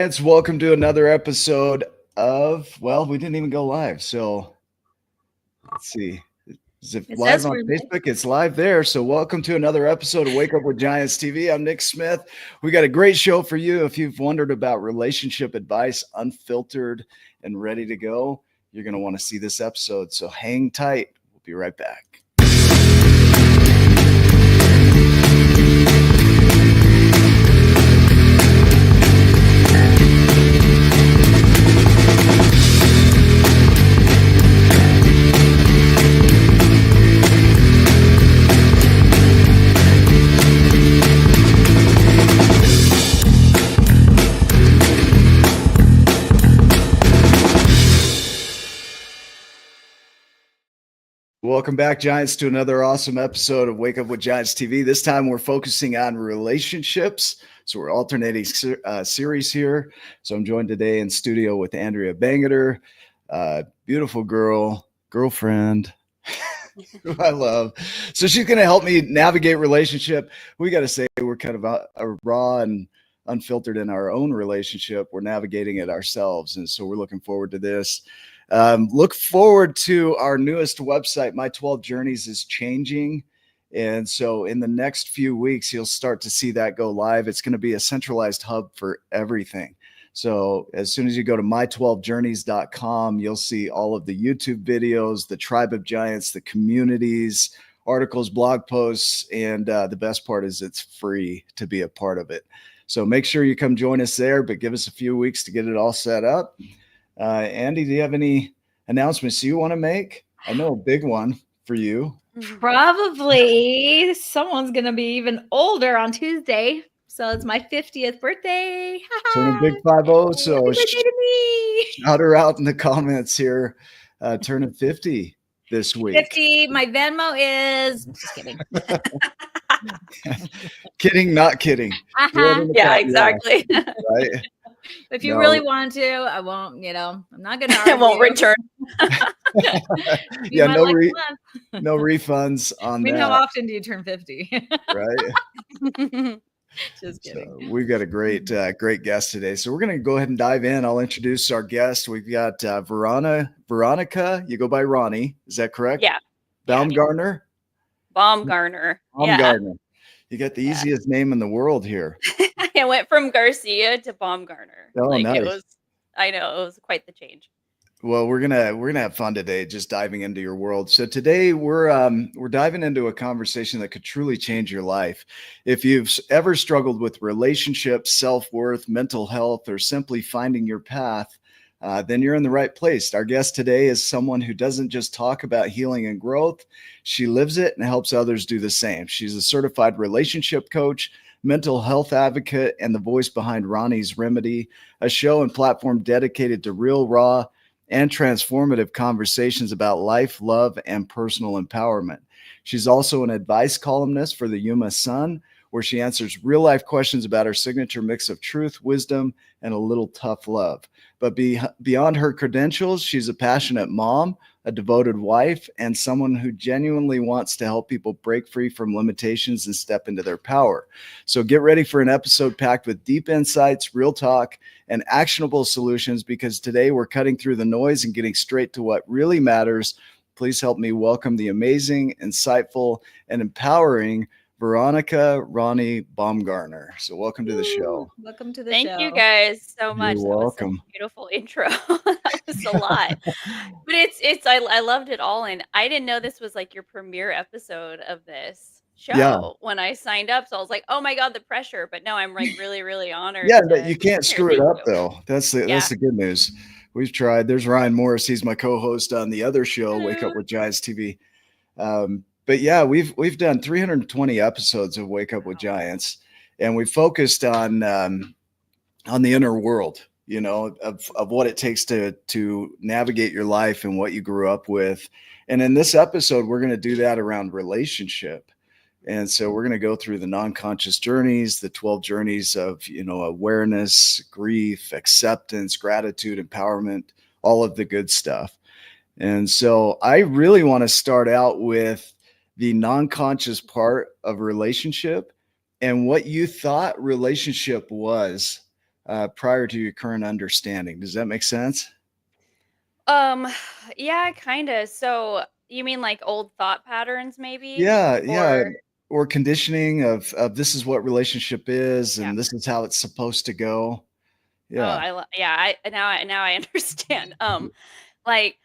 It's welcome to another episode of, well, we didn't even go live. So let's see. Is it It live says on we're live. Facebook? It's live there. So welcome to another episode of Wake Up with Giants TV. I'm Nick Smith. We got a great show for you. If you've wondered about relationship advice, unfiltered and ready to go, you're going to want to see this episode. So hang tight. We'll be right back. Welcome back, Giants, to another awesome episode of Wake Up with Giants TV. This time we're focusing on relationships. So we're alternating series here. So I'm joined today in studio with Andrea Baumgarner, beautiful girlfriend, who I love. So she's going to help me navigate relationship. We got to say we're kind of a raw and unfiltered in our own relationship. We're navigating it ourselves. And so we're looking forward to this. Look forward to our newest website. My 12 Journeys is changing. And so in the next few weeks, you'll start to see that go live. It's going to be a centralized hub for everything. So as soon as you go to my12journeys.com, you'll see all of the YouTube videos, the Tribe of Giants, the communities, articles, blog posts. And the best part is it's free to be a part of it. So make sure you come join us there, but give us a few weeks to get it all set up. Andy, do you have any announcements you want to make? I know a big one for you. Probably someone's going to be even older on Tuesday. So it's my 50th birthday. Turning big 50. So Happy birthday to me. shout her out in the comments here. Turning 50 this week. 50. My Venmo is just kidding. Kidding, not kidding. Yeah, exactly. Right. If you really want to, I won't, I'm not going to I won't return. Yeah, no refunds on that. How often do you turn 50? Right. Just kidding. So we've got a great guest today. So we're going to go ahead and dive in. I'll introduce our guest. We've got Veronica. You go by Roni. Is that correct? Yeah. Baumgarner? Baumgarner. Baumgarner. You got the easiest name in the world here. I went from Garcia to Baumgarner. Oh, nice. I know, it was quite the change. Well, we're gonna have fun today, just diving into your world. So today we're diving into a conversation that could truly change your life. If you've ever struggled with relationships, self-worth, mental health, or simply finding your path, then you're in the right place. Our guest today is someone who doesn't just talk about healing and growth. She lives it and helps others do the same. She's a certified relationship coach, mental health advocate, and the voice behind Roni's Remedy, a show and platform dedicated to real, raw, and transformative conversations about life, love, and personal empowerment. She's also an advice columnist for the Yuma Sun, where she answers real-life questions about her signature mix of truth, wisdom, and a little tough love. But beyond her credentials, she's a passionate mom, a devoted wife, and someone who genuinely wants to help people break free from limitations and step into their power. So get ready for an episode packed with deep insights, real talk, and actionable solutions, because today we're cutting through the noise and getting straight to what really matters. Please help me welcome the amazing, insightful, and empowering Veronica Roni Baumgarner. So welcome to the show. Welcome to the Thank show. you guys so much. You're welcome. That was a beautiful intro. That was a lot. But I loved it all. And I didn't know this was like your premiere episode of this show when I signed up. So I was like, oh my God, the pressure. But no, I'm like really, really honored. Yeah, but you can't screw it up though. That's the good news. We've tried. There's Ryan Morris. He's my co-host on the other show, Wake Up with Giants TV. But yeah, we've done 320 episodes of Wake Up with Giants, and we focused on the inner world, of what it takes to navigate your life and what you grew up with. And in this episode, we're going to do that around relationship. And so we're going to go through the non-conscious journeys, the 12 journeys of, awareness, grief, acceptance, gratitude, empowerment, all of the good stuff. And so I really want to start out with the non-conscious part of relationship and what you thought relationship was prior to your current understanding. Does that make sense? Um, yeah, kind of. So you mean like old thought patterns, maybe? Yeah, yeah. Or Or conditioning of this is what relationship is, yeah. and this is how it's supposed to go. Oh, Yeah, yeah. Now I understand. Like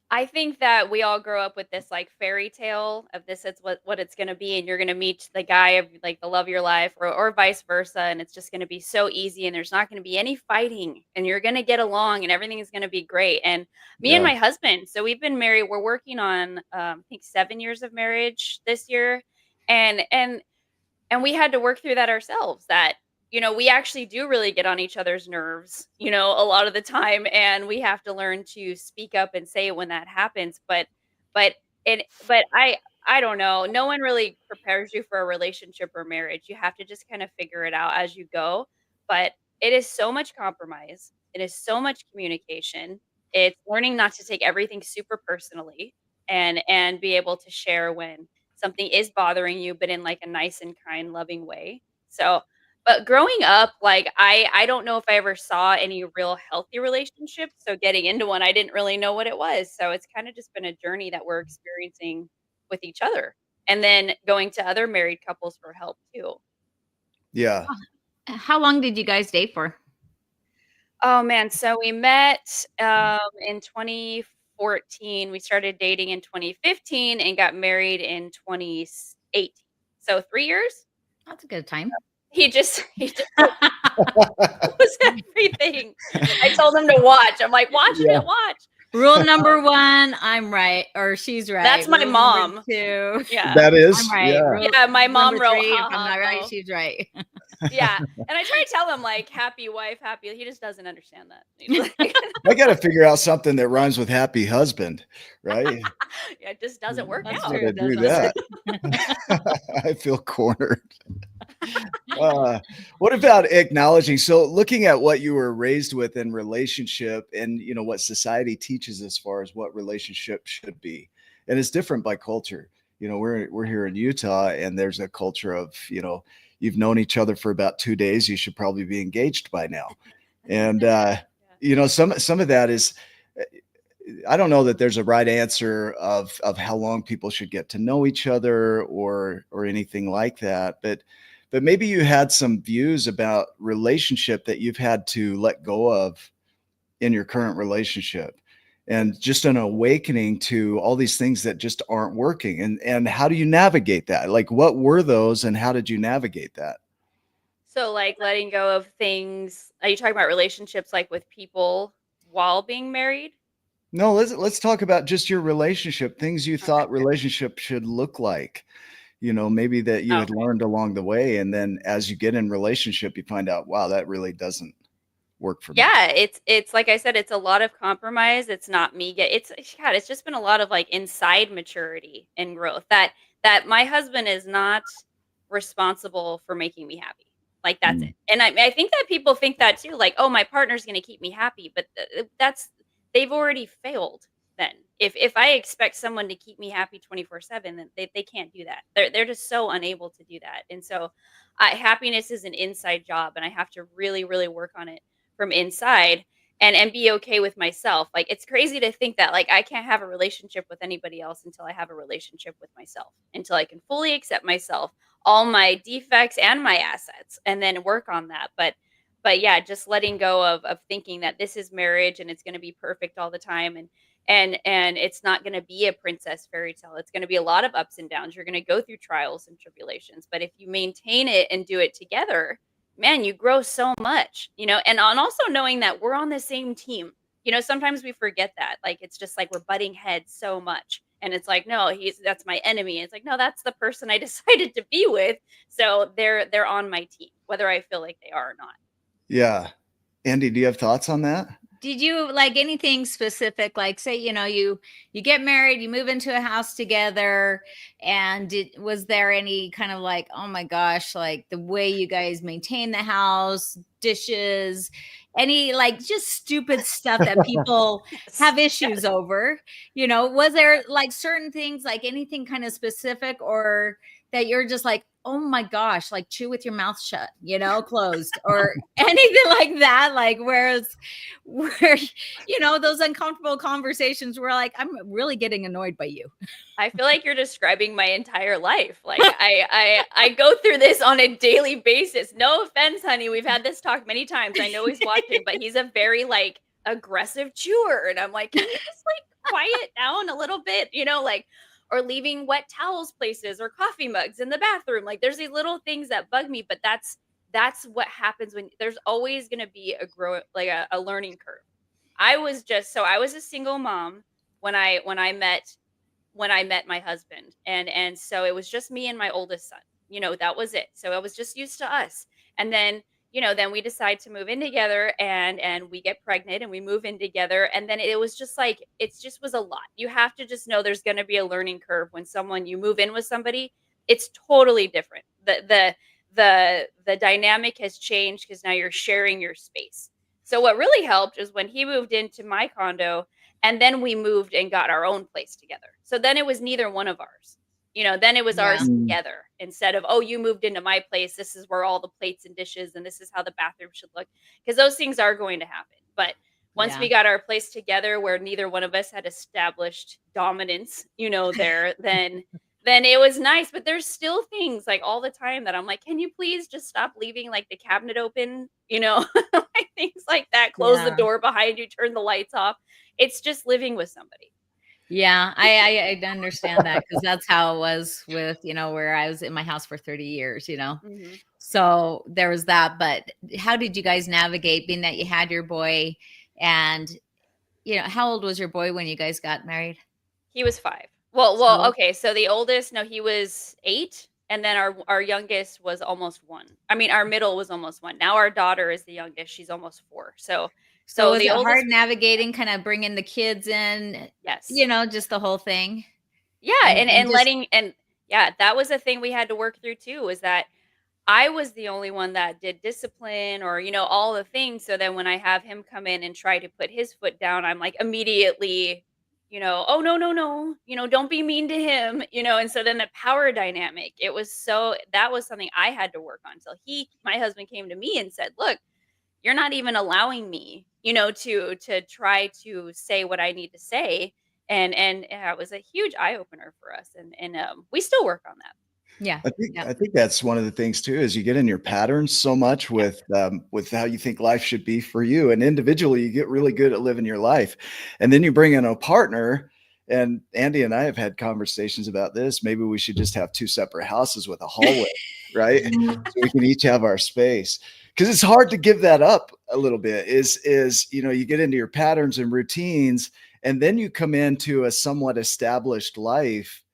I think that we all grow up with this like fairy tale of this is what it's gonna be, and you're gonna meet the guy of like the love of your life, or vice versa, and it's just gonna be so easy, and there's not gonna be any fighting, and you're gonna get along, and everything is gonna be great. And me and yeah, my husband, so we've been married. We're working on I think 7 years of marriage this year, and we had to work through that ourselves, that we actually do really get on each other's nerves, a lot of the time, and we have to learn to speak up and say it when that happens. But but I don't know, no one really prepares you for a relationship or marriage. You have to just kind of figure it out as you go. But it is so much compromise, it is so much communication. It's learning not to take everything super personally, and be able to share when something is bothering you, but in like a nice and kind, loving way. So, but growing up, like I don't know if I ever saw any real healthy relationships. So getting into one, I didn't really know what it was. So it's kind of just been a journey that we're experiencing with each other. And then going to other married couples for help too. yeah. How long did you guys date for? Oh man, so we met in 2014. We started dating in 2015 and got married in 2018. So 3 years. That's a good time. He just was everything. I told him to watch. I'm like, watching Yeah. it, watch. Rule number one, I'm right, or she's right. That's my Rule mom. number two, Yeah. That is, I'm right. yeah. Rule Yeah, my mom number wrote, three, if "Ha I'm ha, not right, no." she's right. Yeah. And I try to tell him like happy wife, happy. He just doesn't understand that. He's like, I got to figure out something that rhymes with happy husband, right? yeah, it just doesn't work That's out. true. Gotta do Doesn't that. I feel cornered. What about acknowledging? So, looking at what you were raised with in relationship, and what society teaches as far as what relationship should be, and it's different by culture. We're here in Utah, and there's a culture of you've known each other for about 2 days, you should probably be engaged by now, and Yeah. some of that is. I don't know that there's a right answer of how long people should get to know each other or anything like that, but maybe you had some views about relationship that you've had to let go of in your current relationship, and just an awakening to all these things that just aren't working, and how do you navigate that? Like, what were those and how did you navigate that? So like letting go of things. Are you talking about relationships like with people while being married? No, let's talk about just your relationship, things you Okay. thought relationship should look like. Maybe that you had Okay. learned along the way, and then as you get in relationship, you find out, wow, that really doesn't work for me. Yeah, it's like I said, it's a lot of compromise. It's not me get it's God, it's just been a lot of like inside maturity and growth, that my husband is not responsible for making me happy. Like that's Mm, it. And I think that people think that too, like, oh, my partner's gonna keep me happy, but that's they've already failed then. If I expect someone to keep me happy 24/7, then they can't do that. They're just so unable to do that. And so happiness is an inside job, and I have to really, really work on it from inside, and be okay with myself. Like it's crazy to think that like I can't have a relationship with anybody else until I have a relationship with myself, until I can fully accept myself, all my defects and my assets, and then work on that. But yeah, just letting go of thinking that this is marriage and it's going to be perfect all the time, and it's not going to be a princess fairy tale. It's going to be a lot of ups and downs. You're going to go through trials and tribulations, but if you maintain it and do it together, man, you grow so much, and also knowing that we're on the same team. Sometimes we forget that. Like it's just like we're butting heads so much. And it's like, no, that's my enemy. And it's like, no, that's the person I decided to be with. So they're on my team, whether I feel like they are or not. yeah. Andy, do you have thoughts on that? Did you like anything specific? Like, say, you get married, you move into a house together, and was there any kind of like, oh my gosh, like the way you guys maintain the house, dishes, any like just stupid stuff that people Yes. have Yes. issues over? Was there like certain things, like anything kind of specific, or that you're just like, oh my gosh, like chew with your mouth shut, closed, or anything like that. Like, where, those uncomfortable conversations where like, I'm really getting annoyed by you. I feel like you're describing my entire life. Like I go through this on a daily basis. No offense, honey. We've had this talk many times. I know he's watching, but he's a very like aggressive chewer. And I'm like, can you just like quiet down a little bit? Like, or leaving wet towels places or coffee mugs in the bathroom. Like there's these little things that bug me, but that's what happens when there's always gonna be a learning curve. I was a single mom when I met my husband, and so it was just me and my oldest son. That was it. So I was just used to us. And then, then we decide to move in together, and we get pregnant and we move in together, and then it was just like it just was a lot. You have to just know there's going to be a learning curve when you move in with somebody. It's totally different. The dynamic has changed because now you're sharing your space. So what really helped is when he moved into my condo, and then we moved and got our own place together. So then it was neither one of ours. Then it was Yeah. ours together instead of, oh, you moved into my place. This is where all the plates and dishes, and this is how the bathroom should look. Because those things are going to happen. But once we got our place together where neither one of us had established dominance, there, then it was nice. But there's still things like all the time that I'm like, can you please just stop leaving like the cabinet open? Like things like that. Close the door behind you, turn the lights off. It's just living with somebody. Yeah, I understand that, because that's how it was with, where I was in my house for 30 years, Mm-hmm. So there was that. But how did you guys navigate, being that you had your boy, and, how old was your boy when you guys got married? He was 5. Well, So, okay. So the oldest, no, he was 8. And then our youngest was almost 1. I mean, our middle was almost 1. Now our daughter is the youngest. She's almost 4. So was the it oldest, hard navigating, kind of bringing the kids in, yes. just the whole thing? Yeah. And And just, letting, and yeah, that was a thing we had to work through too, was that I was the only one that did discipline or, all the things. So then when I have him come in and try to put his foot down, I'm like immediately, oh, no, no, no, don't be mean to him, and so then the power dynamic, that was something I had to work on till my husband came to me and said, look, you're not even allowing me, to try to say what I need to say. And it was a huge eye opener for us. And we still work on that. yeah. I think that's one of the things too, is you get in your patterns so much with how you think life should be for you, and individually you get really good at living your life, and then you bring in a partner. And Andy and I have had conversations about this. Maybe we should just have 2 separate houses with a hallway, right? So we can each have our space, because it's hard to give that up a little bit. You get into your patterns and routines, and then you come into a somewhat established life,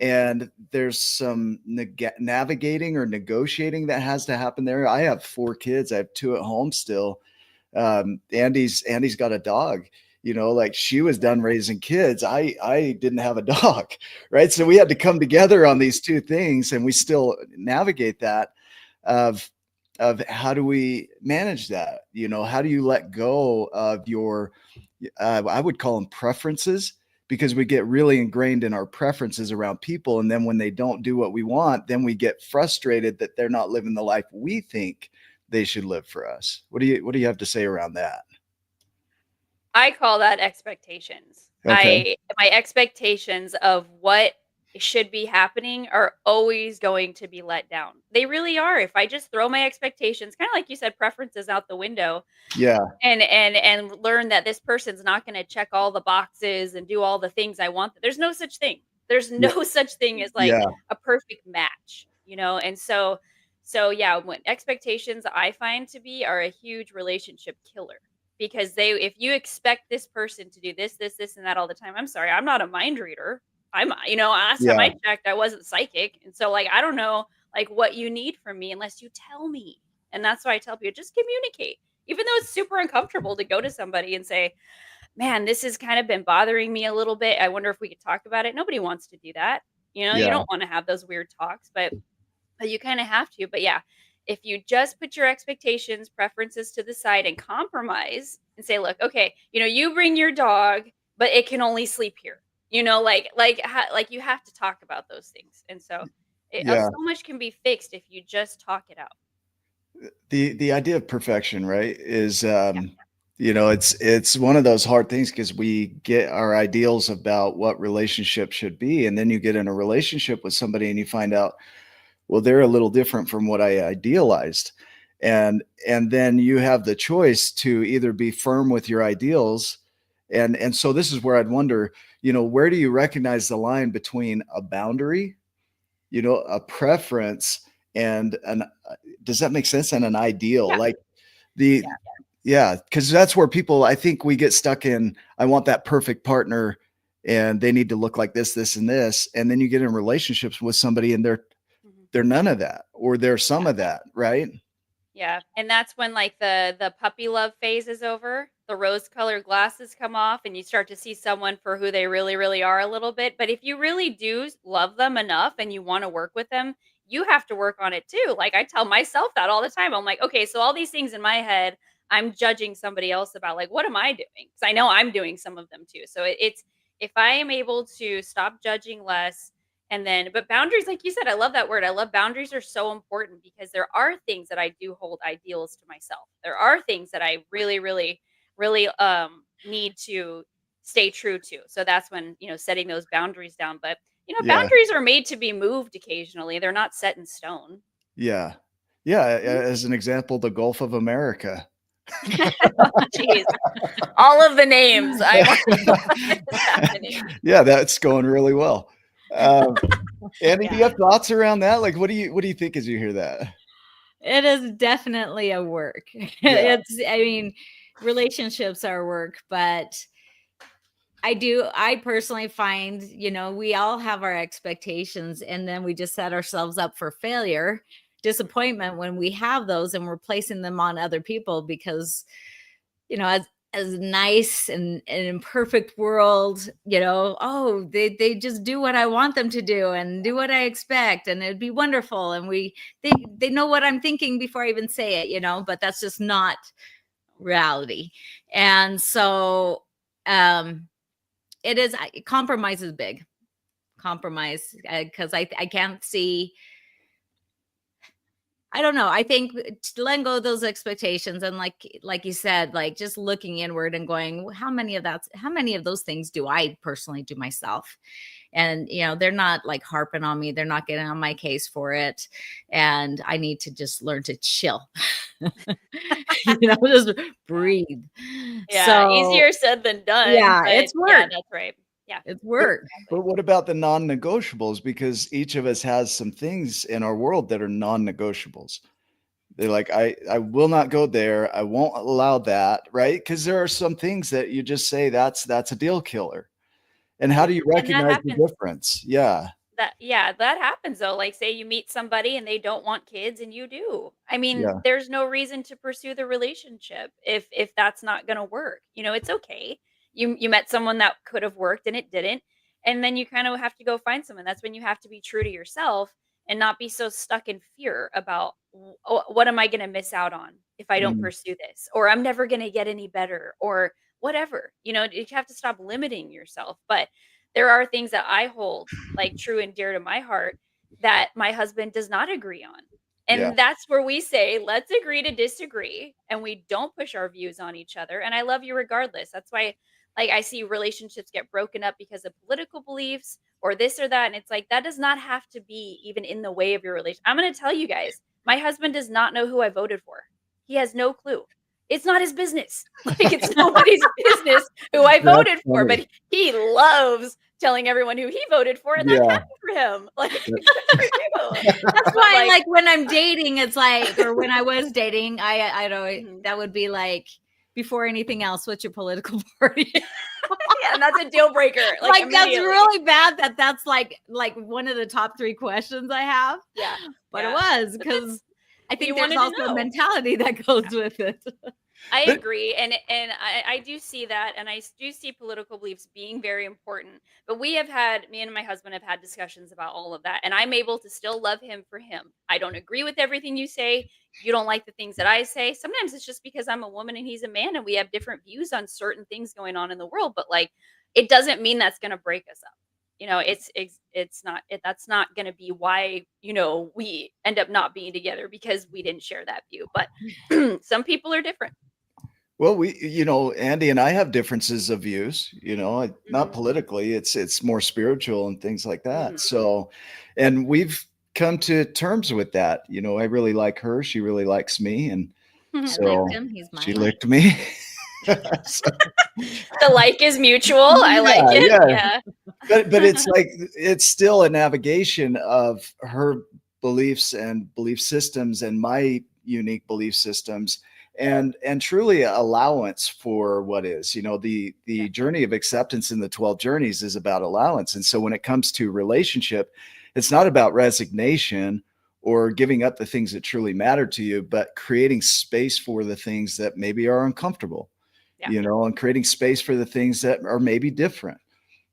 and there's some navigating or negotiating that has to happen there. I have 4 kids. I have 2 at home still. Andy's got a dog. Like she was done raising kids. I didn't have a dog, right? So we had to come together on these 2 things, and we still navigate that of how do we manage that? How do you let go of your I would call them preferences, because we get really ingrained in our preferences around people. And then when they don't do what we want, then we get frustrated that they're not living the life we think they should live for us. What do you have to say around that? I call that expectations. Okay. My expectations of what should be happening are always going to be let down. They really are. If I just throw my expectations, kind of like you said, preferences out the window, Yeah. and learn that this person's not going to check all the boxes and do all the things I want. There's no such thing. There's no such thing as like Yeah. a perfect match, and so yeah, when expectations I find to be are a huge relationship killer, because if you expect this person to do this, and that all the time, I'm sorry, I'm not a mind reader. Last time Yeah. I checked, I wasn't psychic. And so like, I don't know like what you need from me unless you tell me. And that's why I tell people, just communicate. Even though it's super uncomfortable to go to somebody and say, man, this has kind of been bothering me a little bit. I wonder if we could talk about it. Nobody wants to do that. You Yeah. don't want to have those weird talks, but you kind of have to. But yeah, if you just put your expectations, preferences to the side and compromise and say, look, okay, you bring your dog, but it can only sleep here. Like you have to talk about those things. And so Yeah. So much can be fixed if you just talk it out. The idea of perfection, right, is Yeah. it's one of those hard things because we get our ideals about what relationship should be, and then you get in a relationship with somebody and you find out, well, they're a little different from what I idealized. And then you have the choice to either be firm with your ideals, and so this is where I'd wonder, where do you recognize the line between a boundary, a preference, and an does that make sense? And an ideal, Yeah. like the Yeah. yeah, because that's where people, I think we get stuck in, I want that perfect partner and they need to look like this, and this. And then you get in relationships with somebody and Mhm. they're none of that, or they're some of that, right? Yeah, and that's when, like, the puppy love phase is over, the rose-colored glasses come off, and you start to see someone for who they really, really are a little bit, but if you really do love them enough and you wanna work with them, you have to work on it too. Like, I tell myself that all the time. I'm like, "Okay, so all these things in my head, I'm judging somebody else about, like, what am I doing? Because I know I'm doing some of them too. So it's if I am able to stop judging less, and then but boundaries, like you said, I love that word. I love boundaries are so important because there are things that I do hold ideals to myself. There are things that I really, really, really need to stay true to. So that's when, setting those boundaries down. But Yeah. boundaries are made to be moved occasionally. They're not set in stone. Yeah. Yeah. Mhm. As an example, the Gulf of America. Jeez. All of the names. I'm like, what is happening? Yeah, that's going really well. Um, Andy, do you Yeah. have thoughts around that? Like, what do you think as you hear that? It is definitely a work. Yeah. I mean, relationships are work, but I personally find, we all have our expectations and then we just set ourselves up for failure, disappointment when we have those and we're placing them on other people because, as nice and an imperfect world, oh, they just do what I want them to do and do what I expect and it'd be wonderful. And they know what I'm thinking before I even say it, but that's just not reality. And so, compromise is big. Compromise, because I can't see. I don't know. I think letting go of those expectations and like you said, like just looking inward and going, how many of those things do I personally do myself? And they're not like harping on me. They're not getting on my case for it. And I need to just learn to chill. Just Yeah. breathe. Yeah. So Easier said than done. yeah, But it's yeah, work. that's right. Yeah. It's But work. Exactly. but what about the non-negotiables? Because each of us has some things in our world that are non-negotiables. They're like, I will not go there. I won't allow that, right? Because there are some things that you just say that's a deal killer. And how do you And that recognize the happens. difference? Yeah. That happens though. Like, say you meet somebody and they don't want kids and you do. I mean, Yeah. there's no reason to pursue the relationship if that's not going to work. It's okay. You met someone that could have worked and it didn't. And then you kind of have to go find someone. That's when you have to be true to yourself and not be so stuck in fear about, "Oh, what am I going to miss out on if I don't Mm, pursue this, or I'm never going to get any better, or whatever." You have to stop limiting yourself. But there are things that I hold like true and dear to my heart that my husband does not agree on. yeah. And that's where we say, let's agree to disagree and we don't push our views on each other. And I love you regardless. That's why, like, I see relationships get broken up because of political beliefs or this or that. And it's like, that does not have to be even in the way of your relation. I'm going to tell you guys, my husband does not know who I voted for. He has no clue. It's not his business. Like, it's nobody's business who I That's voted for, funny. but he loves telling everyone who he voted for, and that's Yeah. happy for him. Like, good for you. That's But why, like, like, when I'm dating, it's like, or when I was dating, I don't, mhm. that would be like, before anything else, what's your political party? Yeah, and that's a deal breaker, like Like, that's immediately. really bad that's like one of the top 3 questions I have, Yeah, but it yeah. was But because that's I you think there's wanted to also a know. mentality that goes with it. I But agree, and I do see that, and do see political beliefs being very important. But me and my husband have had discussions about all of that, and I'm able to still love him for him. I don't agree with everything you say. You don't like the things that I say. Sometimes it's just because I'm a woman and he's a man, and we have different views on certain things going on in the world. But like, it doesn't mean that's going to break us up. that's not going to be why, we end up not being together because we didn't share that view. But some people are different. Well, Andy and I have differences of views, not Hmm. politically, it's more spiritual and things like that. Hmm. So, and we've come to terms with that. I really like her, she really likes me, and I licked so him. He's she mine. licked me. So, The like is mutual. I like yeah, it. yeah. Yeah. But it's like it's still a navigation of her beliefs and belief systems and my unique belief systems, and truly allowance for what is. The Yeah. journey of acceptance in the 12 journeys is about allowance. And so when it comes to relationship, it's not about resignation or giving up the things that truly matter to you, but creating space for the things that maybe are uncomfortable, Yeah. and creating space for the things that are maybe different,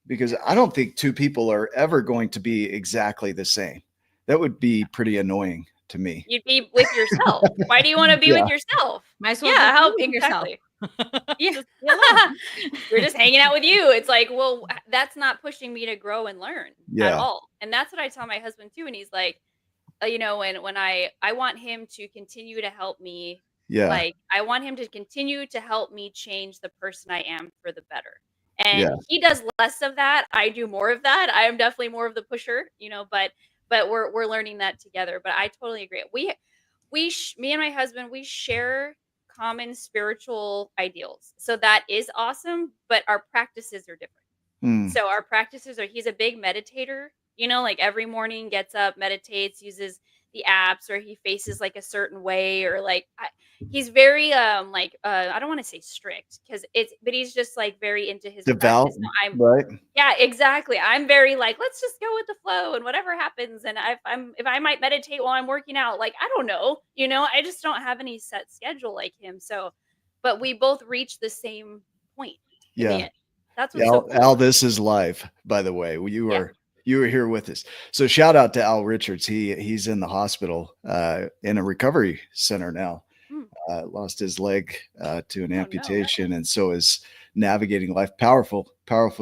because Yeah. I don't think two people are ever going to be exactly the same. That would be pretty annoying to me. You'd be with yourself. Why do you want to be Yeah. with yourself? Might as well Yeah. just be How with yourself. exactly? Yeah. Just be alone. We're just hanging out with you. It's like, well, that's not pushing me to grow and learn at Yeah. all. And that's what I tell my husband too. And he's like, when I want him to continue to help me, Yeah. like I want him to continue to help me change the person I am for the better. And Yeah. he does less of that. I do more of that. I am definitely more of the pusher, but we're learning that together. But I totally agree. Me and my husband, we share common spiritual ideals. So that is awesome, but our practices are different. Mm. So our practices are he's a big meditator, like every morning gets up, meditates, uses the apps, or he faces like a certain way, or he's very I don't want to say strict because but he's just like very into his Devout, practice. So I'm right? yeah, exactly. I'm very like, let's just go with the flow and whatever happens. And if I might meditate while I'm working out, like I don't know, I just don't have any set schedule like him. So, but we both reach the same point in the Yeah. end. That's what's so Al, cool. this is live, by the way. You Yeah. were you were here with us. So shout out to Al Richards. He's in the hospital, in a recovery center now. Mm. Lost his leg to an Oh no. amputation, and so is navigating life. Powerful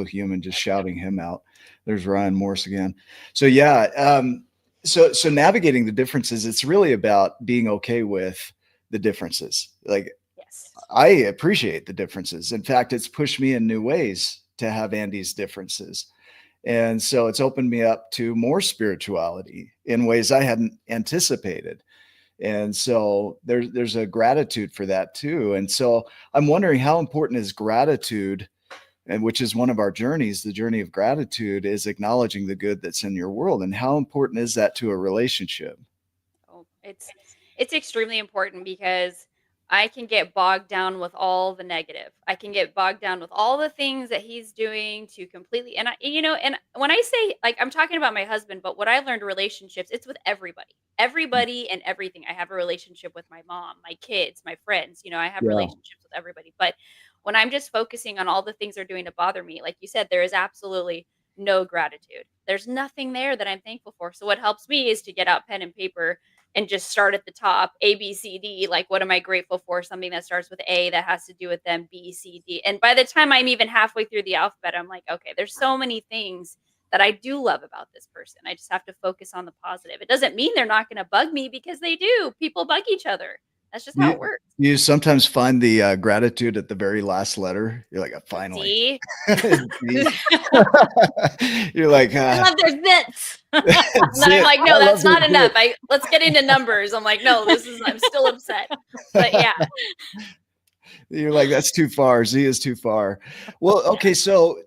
human. Just shouting him out. There's Ryan Morse again. So yeah, so navigating the differences. It's really about being okay with the differences. Like, Yes. I appreciate the differences. In fact, it's pushed me in new ways to have Andy's differences. And so it's opened me up to more spirituality in ways I hadn't anticipated. And so there's a gratitude for that too. And so I'm wondering, how important is gratitude, and which is one of our journeys, the journey of gratitude is acknowledging the good that's in your world. And how important is that to a relationship? Oh, it's extremely important because I can get bogged down with all the negative. I can get bogged down with all the things that he's doing to completely and when I say like I'm talking about my husband, but what I've learned in relationships, it's with everybody. Everybody and everything. I have a relationship with my mom, my kids, my friends, I have Yeah. relationships with everybody. But when I'm just focusing on all the things they're doing to bother me, like you said, there is absolutely no gratitude. There's nothing there that I'm thankful for. So what helps me is to get out pen and paper and just start at the top, A, B, C, D. Like, what am I grateful for? Something that starts with A that has to do with them, B, C, D. And by the time I'm even halfway through the alphabet, I'm like, okay, there's so many things that I do love about this person. I just have to focus on the positive. It doesn't mean they're not going to bug me because they do. People bug each other. That's just how it You works. you sometimes find the gratitude at the very last letter. You're like, finally. D. You're like, I love their zits. And then I'm like, no, I love that's not this enough. bit. Let's get into numbers. I'm like, no, I'm still upset. But yeah. You're like, that's too far. Z is too far. Well, Yeah. okay. So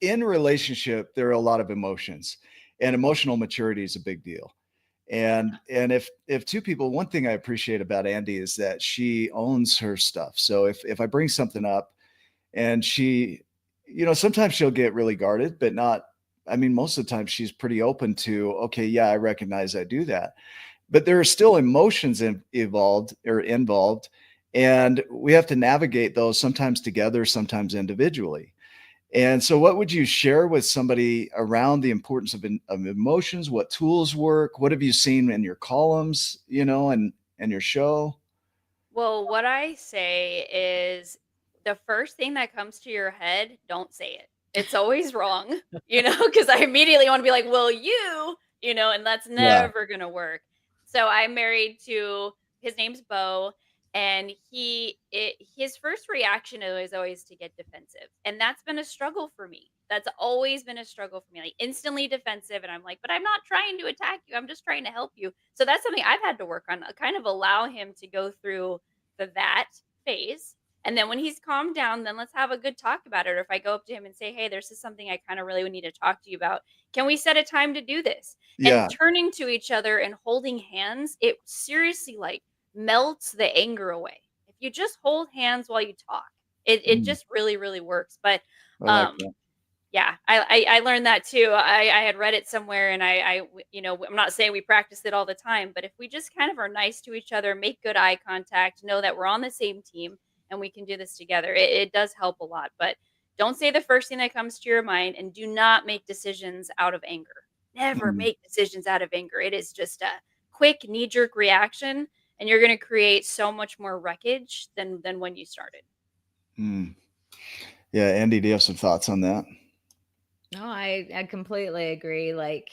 in relationship, there are a lot of emotions, and emotional maturity is a big deal. And if two people, one thing I appreciate about Andy is that she owns her stuff. So if I bring something up and she, sometimes she'll get really guarded, but not, I mean, most of the time she's pretty open to, okay, yeah, I recognize I do that. But there are still emotions involved, and we have to navigate those sometimes together, sometimes individually. And so, what would you share with somebody around the importance of emotions? What tools work? What have you seen in your columns, and your show? Well, what I say is the first thing that comes to your head, don't say it. It's always wrong, because I immediately want to be like, well, and that's Yeah. never going to work. So I'm married to, his name's Bo, and his first reaction is always to get defensive. And that's been a struggle for me. That's always been a struggle for me, like instantly defensive. And I'm like, but I'm not trying to attack you. I'm just trying to help you. So that's something I've had to work on, kind of allow him to go through that phase. And then when he's calmed down, then let's have a good talk about it. Or if I go up to him and say, hey, this is something I kind of really would need to talk to you about. Can we set a time to do this? And Yeah. turning to each other and holding hands, it seriously like melts the anger away. If you just hold hands while you talk, it just really, really works. But I like that. yeah, I learned that too. I had read it somewhere, and I'm not saying we practice it all the time, but if we just kind of are nice to each other, make good eye contact, know that we're on the same team and we can do this together, it does help a lot. But don't say the first thing that comes to your mind, and do not make decisions out of anger. Never Mm. make decisions out of anger. It is just a quick knee-jerk reaction, and you're going to create so much more wreckage than when you started. Mm. Yeah, Andy, do you have some thoughts on that? No, I completely agree. Like,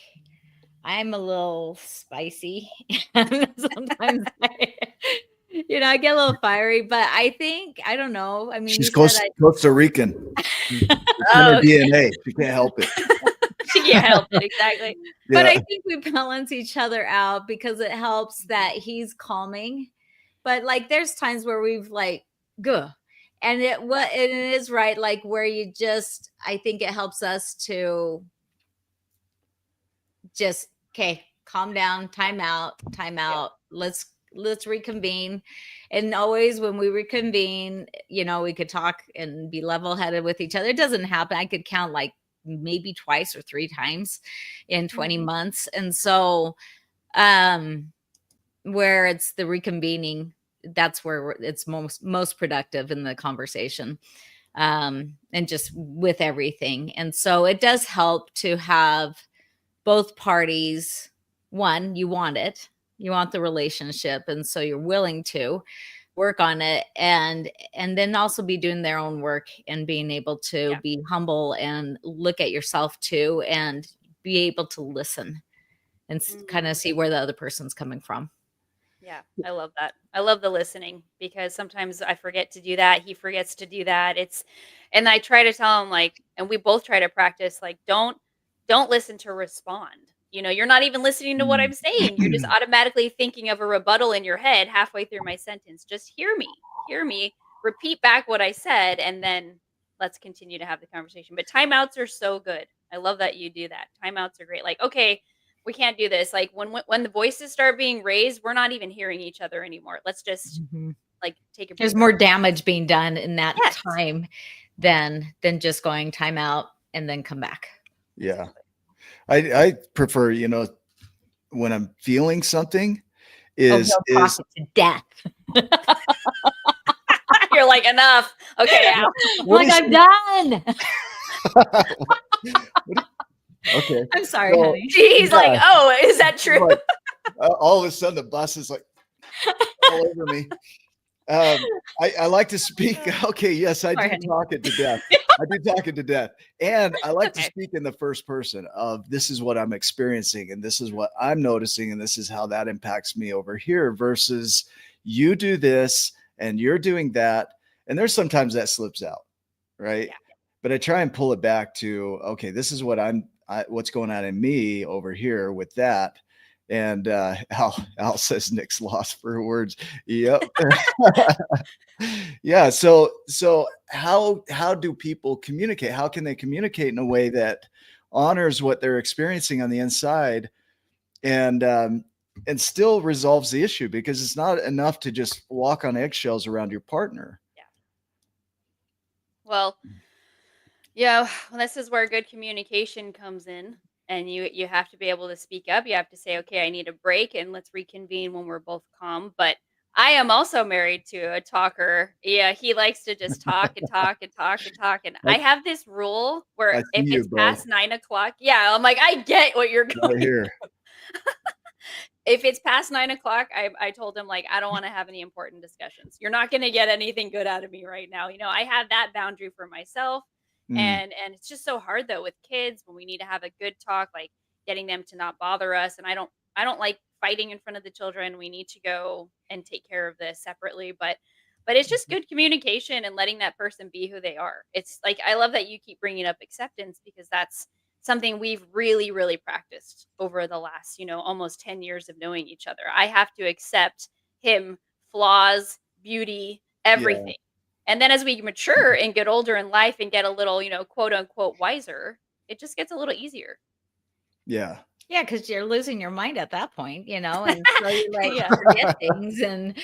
I'm a little spicy. Sometimes I get a little fiery, but I think, I don't know. I mean, She's you said Costa Rican. It's in her Oh, DNA. She can't help it. she can't help it, exactly. but Yeah. I think we balance each other out because it helps that he's calming. But like, there's times where we've like, guh. And it is right, like where you just, I think it helps us to just, okay, calm down, time out. Let's reconvene. And always when we reconvene, we could talk and be level-headed with each other. It doesn't happen. I could count like maybe twice or 3 times in 20 months. And so where it's the reconvening, that's where it's most productive in the conversation, and just with everything. And so it does help to have both parties. One, you want the relationship, and so you're willing to work on it, and then also be doing their own work and being able to be humble and look at yourself too, and be able to listen and kind of see where the other person's coming from. Yeah, I love that. I love the listening, because sometimes I forget to do that. He forgets to do that. And I try to tell him, like, and we both try to practice, like, don't listen to respond. You're not even listening to what I'm saying. You're just automatically thinking of a rebuttal in your head halfway through my sentence. Just hear me, repeat back what I said, and then let's continue to have the conversation. But timeouts are so good. I love that you do that. Timeouts are great. Like, okay, we can't do this. Like when the voices start being raised, we're not even hearing each other anymore. Let's just like take a break. There's more damage being done in that Yes. time than just going time out and then come back. Yeah. I prefer, when I'm feeling something is talk it to death. You're like, enough. Okay. Like, I'm done. Okay. I'm sorry, honey. He's like, oh, is that true? Like, all of a sudden the bus is like all over me. I like to speak. Okay, yes, I do talk it to death. I do talk it to death. And I like to speak in the first person of, this is what I'm experiencing, and this is what I'm noticing, and this is how that impacts me over here, versus you do this and you're doing that. And there's sometimes that slips out, right? Yeah. But I try and pull it back to, okay, this is what what's going on in me over here with that. And Al says Nick's lost for words. Yep. Yeah. So how do people communicate? How can they communicate in a way that honors what they're experiencing on the inside, and still resolves the issue? Because it's not enough to just walk on eggshells around your partner. Yeah. Well, yeah, this is where good communication comes in. And you have to be able to speak up. You have to say, okay, I need a break, and let's reconvene when we're both calm. But I am also married to a talker. Yeah, he likes to just talk and talk and talk and talk. And I have this rule where if it's past 9 o'clock, yeah, I'm like, I get what you're going right here. If it's past 9 o'clock, I told him, like, I don't want to have any important discussions. You're not going to get anything good out of me right now. I have that boundary for myself. Mm. And it's just so hard though with kids when we need to have a good talk, like getting them to not bother us. And I don't like fighting in front of the children. We need to go and take care of this separately. But it's just good communication and letting that person be who they are. It's like I love that you keep bringing up acceptance because that's something we've really, really practiced over the last, almost 10 years of knowing each other. I have to accept him, flaws, beauty, Yeah. everything. And then as we mature and get older in life and get a little, quote unquote wiser, it just gets a little easier. Yeah. Yeah, because you're losing your mind at that point, and so you like Yeah. forget things and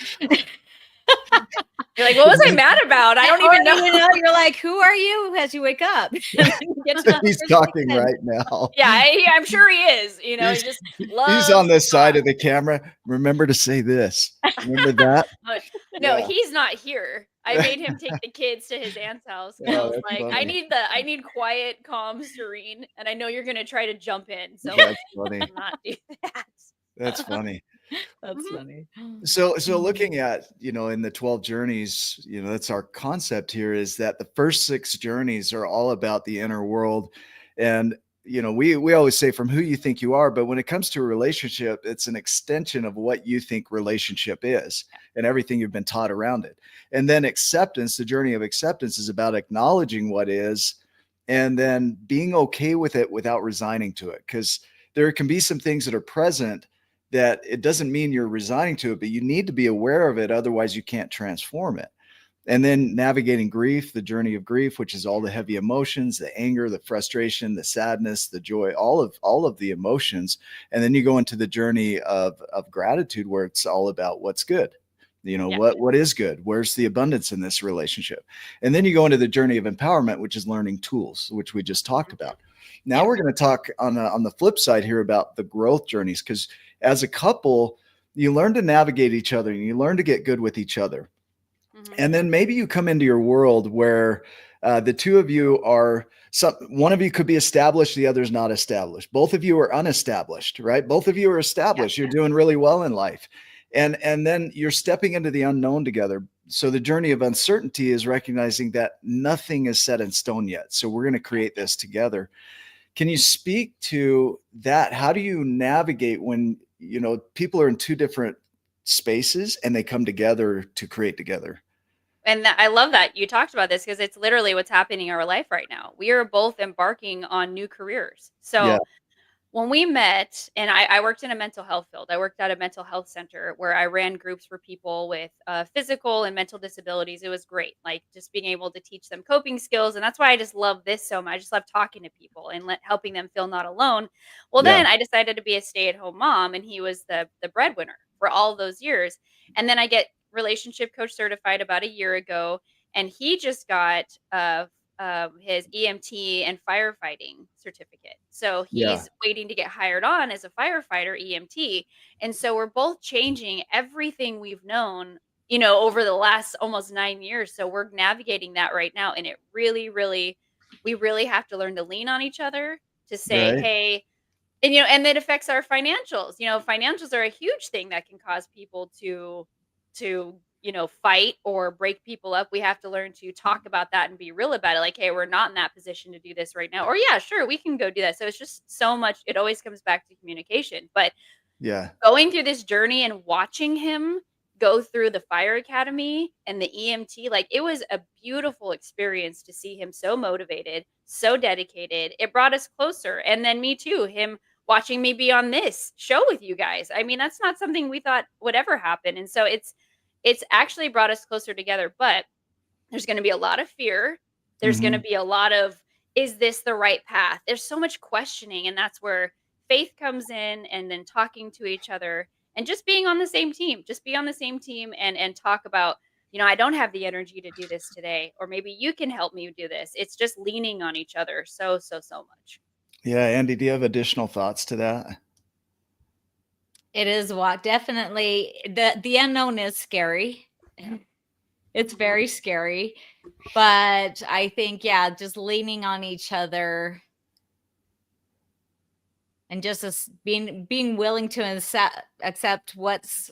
You're like, what was I mad about? I don't or even know. you're like, who are you as you wake up? And then you get to the He's first thing talking then. right now. Yeah, I'm sure he is. He He's just he's on loves to this side talk. of the camera. Remember to say this. Remember that? But no, Yeah. he's not here. I made him take the kids to his aunt's house because I Oh, was that's like, funny. I need quiet, calm, serene, and I know you're gonna try to jump in, so That's funny. not do that. That's funny. That's Mhm. funny. So looking at, in the 12 journeys, that's our concept here, is that the first 6 journeys are all about the inner world. And, we always say from who you think you are, but when it comes to a relationship, it's an extension of what you think relationship is and everything you've been taught around it. And then acceptance, the journey of acceptance, is about acknowledging what is and then being okay with it without resigning to it. Because there can be some things that are present that it doesn't mean you're resigning to it, but you need to be aware of it. Otherwise, you can't transform it. And then navigating grief, the journey of grief, which is all the heavy emotions, the anger, the frustration, the sadness, the joy, all of the emotions. And then you go into the journey of gratitude, where it's all about what's good. Yeah. What is good? Where's the abundance in this relationship? And then you go into the journey of empowerment, which is learning tools, which we just talked about. Now Yeah. we're going to talk on the flip side here about the growth journeys, because as a couple, you learn to navigate each other and you learn to get good with each other. Mhm. And then maybe you come into your world where the two of you are one of you could be established, the other's not established. Both of you are unestablished, right? Both of you are established. You're doing really well in life. And then you're stepping into the unknown together. So the journey of uncertainty is recognizing that nothing is set in stone yet. So we're going to create this together. Can you speak to that? How do you navigate when, people are in two different spaces and they come together to create together? And I love that you talked about this because it's literally what's happening in our life right now. We are both embarking on new careers. Yeah. So when we met, and I worked in a mental health field, I worked at a mental health center where I ran groups for people with physical and mental disabilities. It was great, like just being able to teach them coping skills. And that's why I just love this so much. I just love talking to people and helping them feel not alone. Well, Yeah. then I decided to be a stay-at-home mom, and he was the breadwinner for all those years. And then I get relationship coach certified about a year ago, and he just got his EMT and firefighting certificate. So Yeah. he's waiting to get hired on as a firefighter EMT. And so we're both changing everything we've known, over the last almost 9 years. So we're navigating that right now. And it really, really, we really have to learn to lean on each other to say, Right. hey, and it affects our financials. Financials are a huge thing that can cause people to fight or break people up. We have to learn to talk about that and be real about it. Like, hey, we're not in that position to do this right now. Or yeah, sure, we can go do that. So it's just so much. It always comes back to communication. But Yeah. going through this journey and watching him go through the fire academy and the EMT, like it was a beautiful experience to see him so motivated, so dedicated. It brought us closer. And then me too, him watching me be on this show with you guys. I mean, that's not something we thought would ever happen. And so it's actually brought us closer together, but there's going to be a lot of fear. There's going to Hmm. be a lot of, is this the right path? There's so much questioning. And that's where faith comes in, and then talking to each other and just being on the same team. Just be on the same team and talk about, I don't have the energy to do this today, or maybe you can help me do this. It's just leaning on each other so, so, so much. Yeah. Andy, do you have additional thoughts to that? It is definitely the unknown is scary. Yeah. It's very scary, but I think, yeah, just leaning on each other and just being willing to accept what's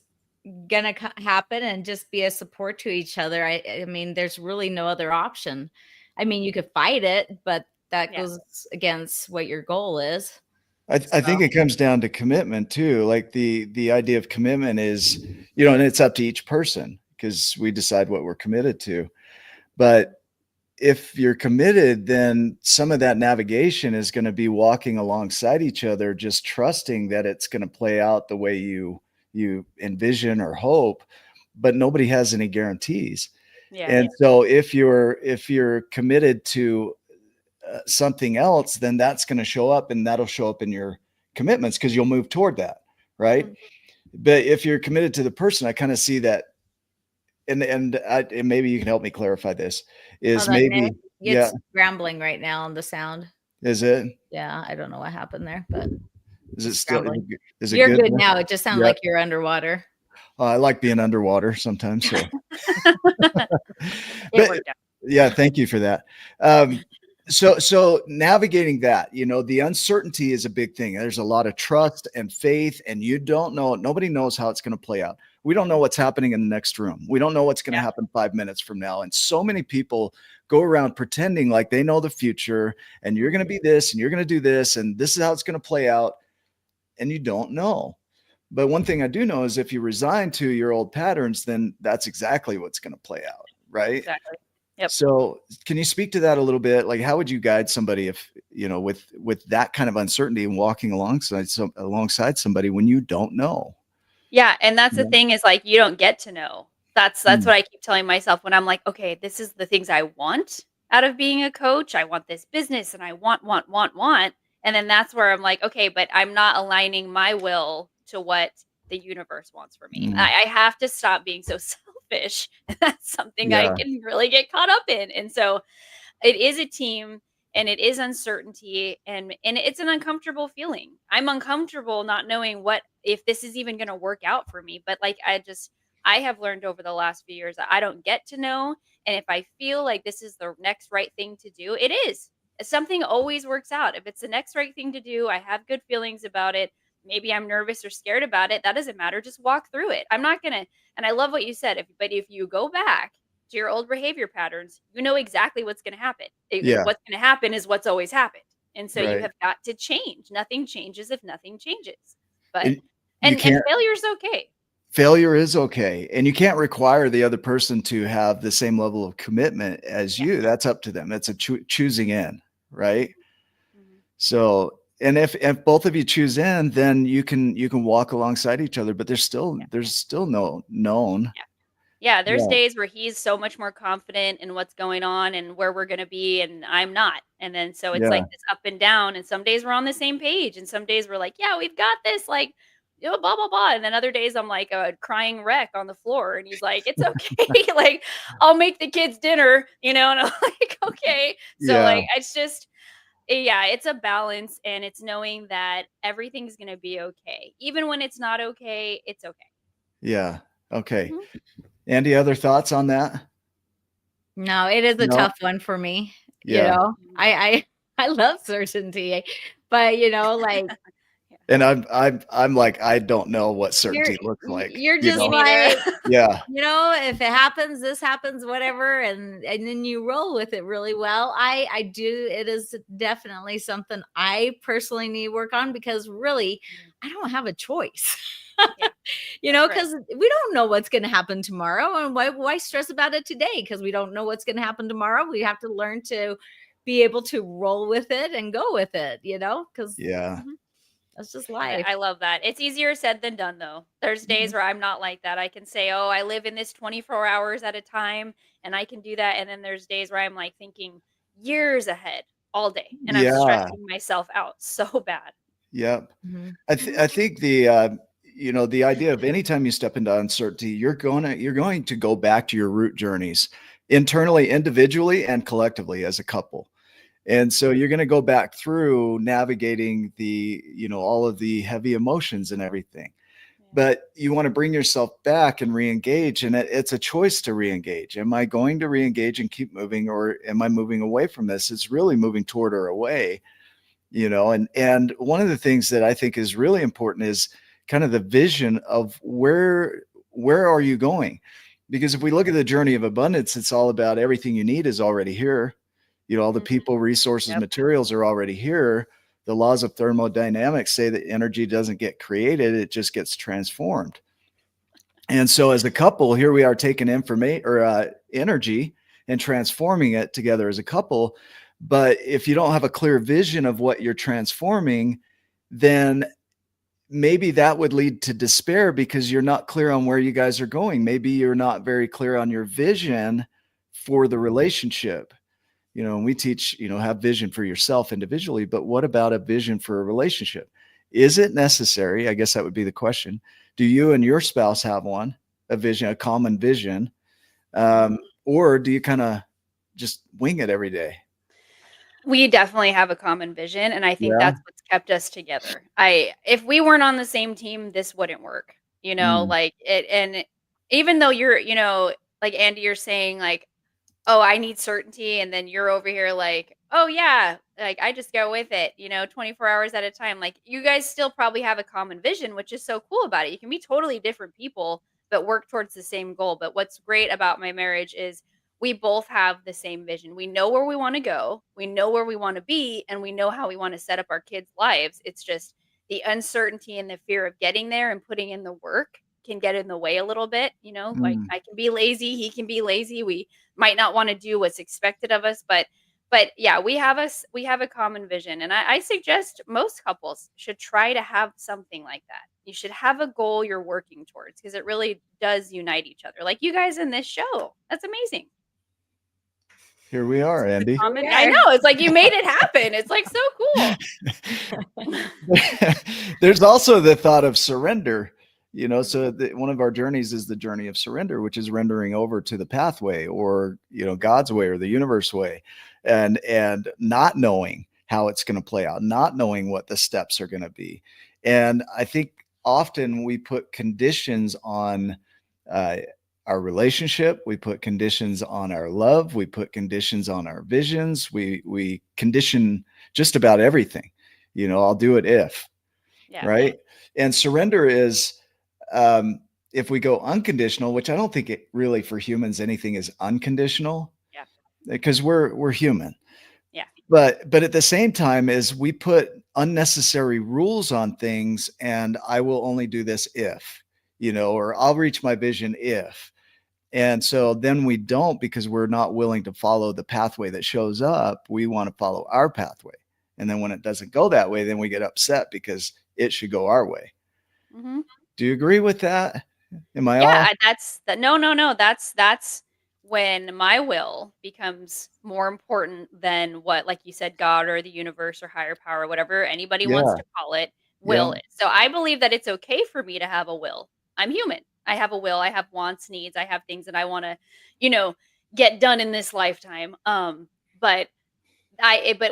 gonna happen and just be a support to each other. I mean, there's really no other option. I mean, you could fight it, but that Yeah. goes against what your goal is. I think So, it comes down to commitment too. Like the idea of commitment is, you know, and it's up to each person because we decide what we're committed to. But if you're committed, then some of that navigation is going to be walking alongside each other, just trusting that it's going to play out the way you envision or hope, but nobody has any guarantees. Yeah. And so if you're committed to something else, then that's going to show up and that'll show up in your commitments because you'll move toward that, right? Mhm. But if you're committed to the person, I kind of see that, and maybe you can help me clarify this. Is hold on, Nick. maybe yeah? It's rambling right now on the sound. Is it? Yeah, I don't know what happened there, but Is it it's still? rambling. Is it You're good good now? now. It just sounded Yeah. like you're underwater. I like being underwater sometimes. So, It but worked out. yeah, thank you for that. So navigating that, you know, the uncertainty is a big thing. There's a lot of trust and faith, and you don't know. Nobody knows how it's going to play out. We don't know what's happening in the next room. We don't know what's going to happen 5 minutes from now. And so many people go around pretending like they know the future, and you're going to be this, and you're going to do this, and this is how it's going to play out, and you don't know. But one thing I do know is if you resign to your old patterns, then that's exactly what's going to play out, right? Exactly. Yep. So can you speak to that a little bit? Like, how would you guide somebody if, you know, with that kind of uncertainty and walking alongside somebody when you don't know? Yeah, and that's the Yeah. thing is like you don't get to know. That's Mm. what I keep telling myself when I'm like, okay, this is the things I want out of being a coach. I want this business and I want. And then that's where I'm like, okay, but I'm not aligning my will to what the universe wants for me. Mm. I have to stop being so selfish. And that's something I Yeah. can really get caught up in. And so it is a team and it is uncertainty and it's an uncomfortable feeling. I'm uncomfortable not knowing what if this is even going to work out for me, but like I have learned over the last few years that I don't get to know, and if I feel like this is the next right thing to do, it is. Something always works out. If it's the next right thing to do, I have good feelings about it. Maybe I'm nervous or scared about it. That doesn't matter. Just walk through it. I'm not going to and I love what you said, but if you go back to your old behavior patterns, you know exactly what's going to happen. Yeah. What's going to happen is what's always happened. And so you Right. have got to change. Nothing changes if nothing changes. But And you and can't, failure's okay. failure is okay. And you can't require the other person to have the same level of commitment as Yeah. you. That's up to them. That's a choosing in, right? Mhm. So, and if both of you choose in, then you can walk alongside each other, but there's still no known. Yeah, there's Yeah. days where he's so much more confident in what's going on and where we're gonna be, and I'm not. And then so it's Yeah. like this up and down, and some days we're on the same page, and some days we're like, "Yeah, we've got this," like, you know, blah, blah, blah. And then other days I'm like a crying wreck on the floor, and he's like, "It's okay." Like, I'll make the kids dinner, you know, and I'm like, "Okay." So Yeah. like it's just yeah, it's a balance and it's knowing that everything's gonna be okay. Even when it's not okay, it's okay. Yeah. Okay. Mhm. Andy, other thoughts on that? No, it is a No? tough one for me. You Yeah. know, Mhm. I love certainty, but you know, like Yeah. And I'm like, I don't know what you're certainty looks like, you're you just Me know? neither. like, Yeah. you know, if it happens, this happens, whatever, and then you roll with it really well. I do. It is definitely something I personally need to work on because really, I don't have a choice. Yeah, You that's know, right. because we don't know what's going to happen tomorrow, and why stress about it today? Because we don't know what's going to happen tomorrow. We have to learn to be able to roll with it and go with it. You know, because Yeah. Mhm. that's just life. I love that. It's easier said than done, though. There's days Mhm. where I'm not like that. I can say, "Oh, I live in this 24 hours at a time," and I can do that. And then there's days where I'm like thinking years ahead all day, and I'm Yeah. stressing myself out so bad. Yep. Mhm. I think you know, the idea of anytime you step into uncertainty, you're going to go back to your root journeys internally, individually, and collectively as a couple. And so you're going to go back through navigating the, you know, all of the heavy emotions and everything. Yeah. But you want to bring yourself back and re-engage, and it's a choice to re-engage. Am I going to re-engage and keep moving, or am I moving away from this? It's really moving toward or away, you know. And one of the things that I think is really important is kind of the vision of where are you going? Because if we look at the journey of abundance, it's all about everything you need is already here. All the people, resources, materials are already here. The laws of thermodynamics say that energy doesn't get created, it just gets transformed. And so as a couple, here we are taking energy and transforming it together as a couple. But if you don't have a clear vision of what you're transforming, then maybe that would lead to despair because you're not clear on where you guys are going. Maybe you're not very clear on your vision for the relationship. And we teach, have vision for yourself individually, but what about a vision for a relationship? Is it necessary? I guess that would be the question. Do you and your spouse have one, a vision, a common vision? Or do you kind of just wing it every day? We definitely have a common vision, and I think that's what's kept us together. If we weren't on the same team, this wouldn't work. Like it, and even though you're, like Andy, you're saying like, oh, I need certainty, and then you're over here like, oh yeah, like I just go with it, 24 hours at a time. Like you guys still probably have a common vision, which is so cool about it. You can be totally different people, but work towards the same goal. But what's great about my marriage is we both have the same vision. We know where we want to go, we know where we want to be, and we know how we want to set up our kids' lives. It's just the uncertainty and the fear of getting there and putting in the work can get in the way a little bit. Like I can be lazy, he can be lazy. We might not want to do what's expected of us, but yeah, we have a common vision. And I suggest most couples should try to have something like that. You should have a goal you're working towards, because it really does unite each other. Like you guys in this show. That's amazing. Here we are, Andy. I know. It's like you made it happen. It's like so cool. There's also the thought of surrender. So one of our journeys is the journey of surrender, which is rendering over to the pathway, or God's way, or the universe way, and not knowing how it's going to play out, not knowing what the steps are going to be. And I think often we put conditions on our relationship, we put conditions on our love, we put conditions on our visions, we condition just about everything. I'll do it if, right? And surrender is, if we go unconditional, which I don't think it really, for humans, anything is unconditional, because we're human. But at the same time, is we put unnecessary rules on things, and I will only do this if, or I'll reach my vision if. And so then we don't, because we're not willing to follow the pathway that shows up. We want to follow our pathway. And then when it doesn't go that way, then we get upset because it should go our way. Do you agree with that? Am I off? No. That's when my will becomes more important than what, like you said, God or the universe or higher power, whatever anybody wants to call it, will is. So I believe that it's okay for me to have a will. I'm human. I have a will. I have wants, needs. I have things that I want to, get done in this lifetime. But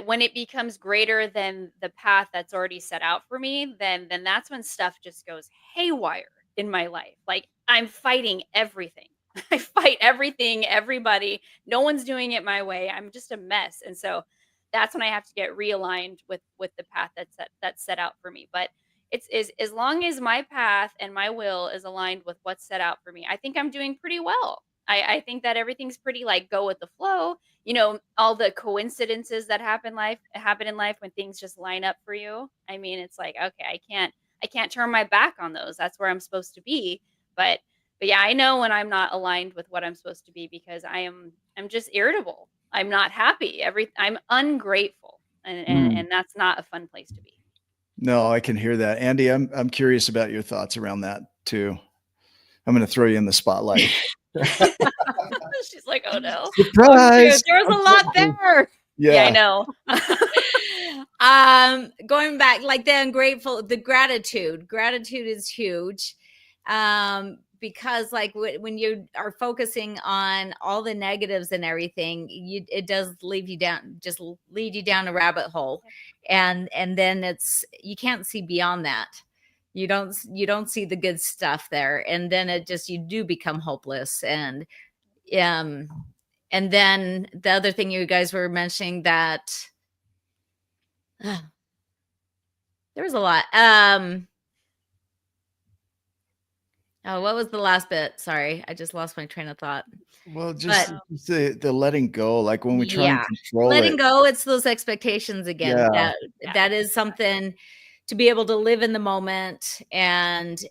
when it becomes greater than the path that's already set out for me, then that's when stuff just goes haywire in my life. Like I'm fighting everything. I fight everything, everybody. No one's doing it my way. I'm just a mess. And so that's when I have to get realigned with the path that's set out for me. But it's as long as my path and my will is aligned with what's set out for me, I think I'm doing pretty well. I think that everything's pretty like go with the flow. All the coincidences that happen in life when things just line up for you. I mean, it's like, okay, I can't turn my back on those. That's where I'm supposed to be. But yeah, I know when I'm not aligned with what I'm supposed to be, because I'm just irritable. I'm not happy. I'm ungrateful. And that's not a fun place to be. No, I can hear that. Andy, I'm curious about your thoughts around that too. I'm going to throw you in the spotlight. She's like, oh no. Surprise! There's a lot there. Yeah, I know. Going back, like the gratitude is huge. Because like when you are focusing on all the negatives and everything, it does lead you down a rabbit hole. And then you can't see beyond that. You don't see the good stuff there. And then you do become hopeless. And then the other thing you guys were mentioning that there was a lot. Oh, what was the last bit? Sorry, I just lost my train of thought. Well, But just the letting go, like when we try and yeah, control letting it. go, it's those expectations again. Yeah, That is something to be able to live in the moment and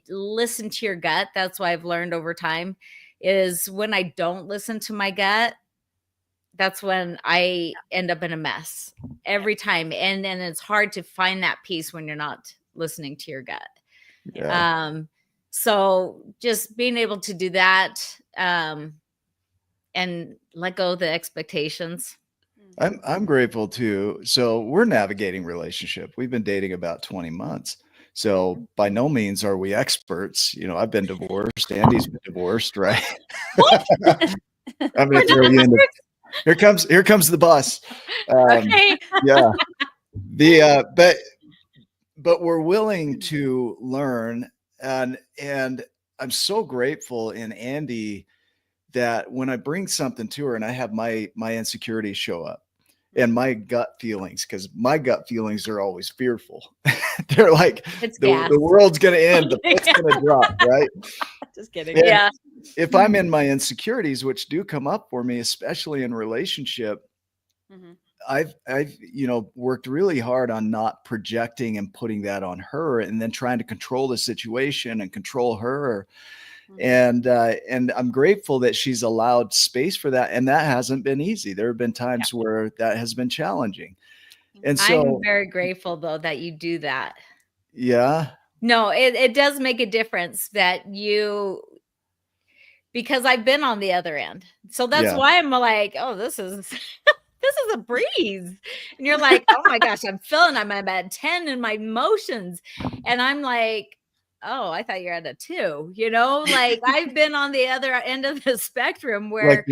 listen to your gut. That's why I've learned over time is when I don't listen to my gut, that's when I end up in a mess every time. And it's hard to find that peace when you're not listening to your gut. yeah. So just being able to do that, and let go of the expectations. I'm grateful too. So we're navigating relationship. We've been dating about 20 months. So by no means are we experts. You know, I've been divorced. Andy's been divorced, right? What? I'm We're gonna throw not you in the experts. here comes the bus. Okay. Yeah. The but we're willing to learn, and I'm so grateful in Andy that when I bring something to her and I have my insecurities show up and my gut feelings, because my gut feelings are always fearful. They're like It's gas. the world's gonna end, the foot's gonna drop, right? Just kidding. And Yeah. if I'm in my insecurities, which do come up for me, especially in relationship, Mhm. I've worked really hard on not projecting and putting that on her and then trying to control the situation and control her. Mhm. And I'm grateful that she's allowed space for that, and that hasn't been easy. There have been times where that has been challenging. And I'm so very grateful though that you do that. yeah, No, it does make a difference that you, because I've been on the other end. So that's yeah. why I'm like, oh, this is this is a breeze. And you're like, oh my gosh, I'm at 10 in my emotions. And I'm like, oh, I thought you're at a 2, like I've been on the other end of the spectrum Like where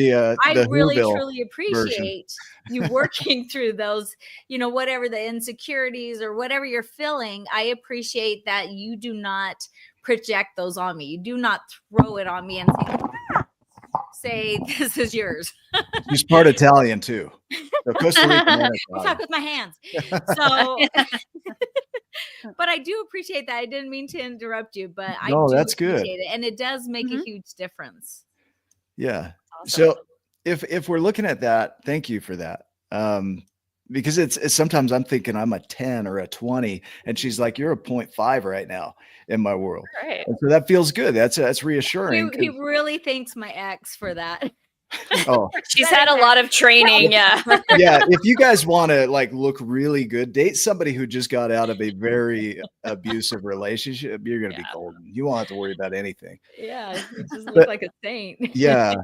I the really Whoville truly version. appreciate you working through those, whatever the insecurities or whatever you're feeling. I appreciate that you do not project those on me. You do not throw it on me and say this is yours. She's part Italian too. So Costa Rican and I talk Italian. with my hands. So, but I do appreciate that. I didn't mean to interrupt you, but I No, do that's good. appreciate it. And it does make a Mhm. huge difference. Yeah. Awesome. So if we're looking at that, thank you for that. Because it's sometimes I'm thinking I'm a 10 or a 20, and she's like, you're a 0.5 right now in my world. All right. And so that feels good. That's reassuring He 'cause really thanks my ex for that. oh, She's had a lot of training. Yeah. yeah, if you guys want to like look really good, date somebody who just got out of a very abusive relationship. You're going to be Yeah. golden. You won't have to worry about anything. Yeah, he just looked But like a saint. yeah,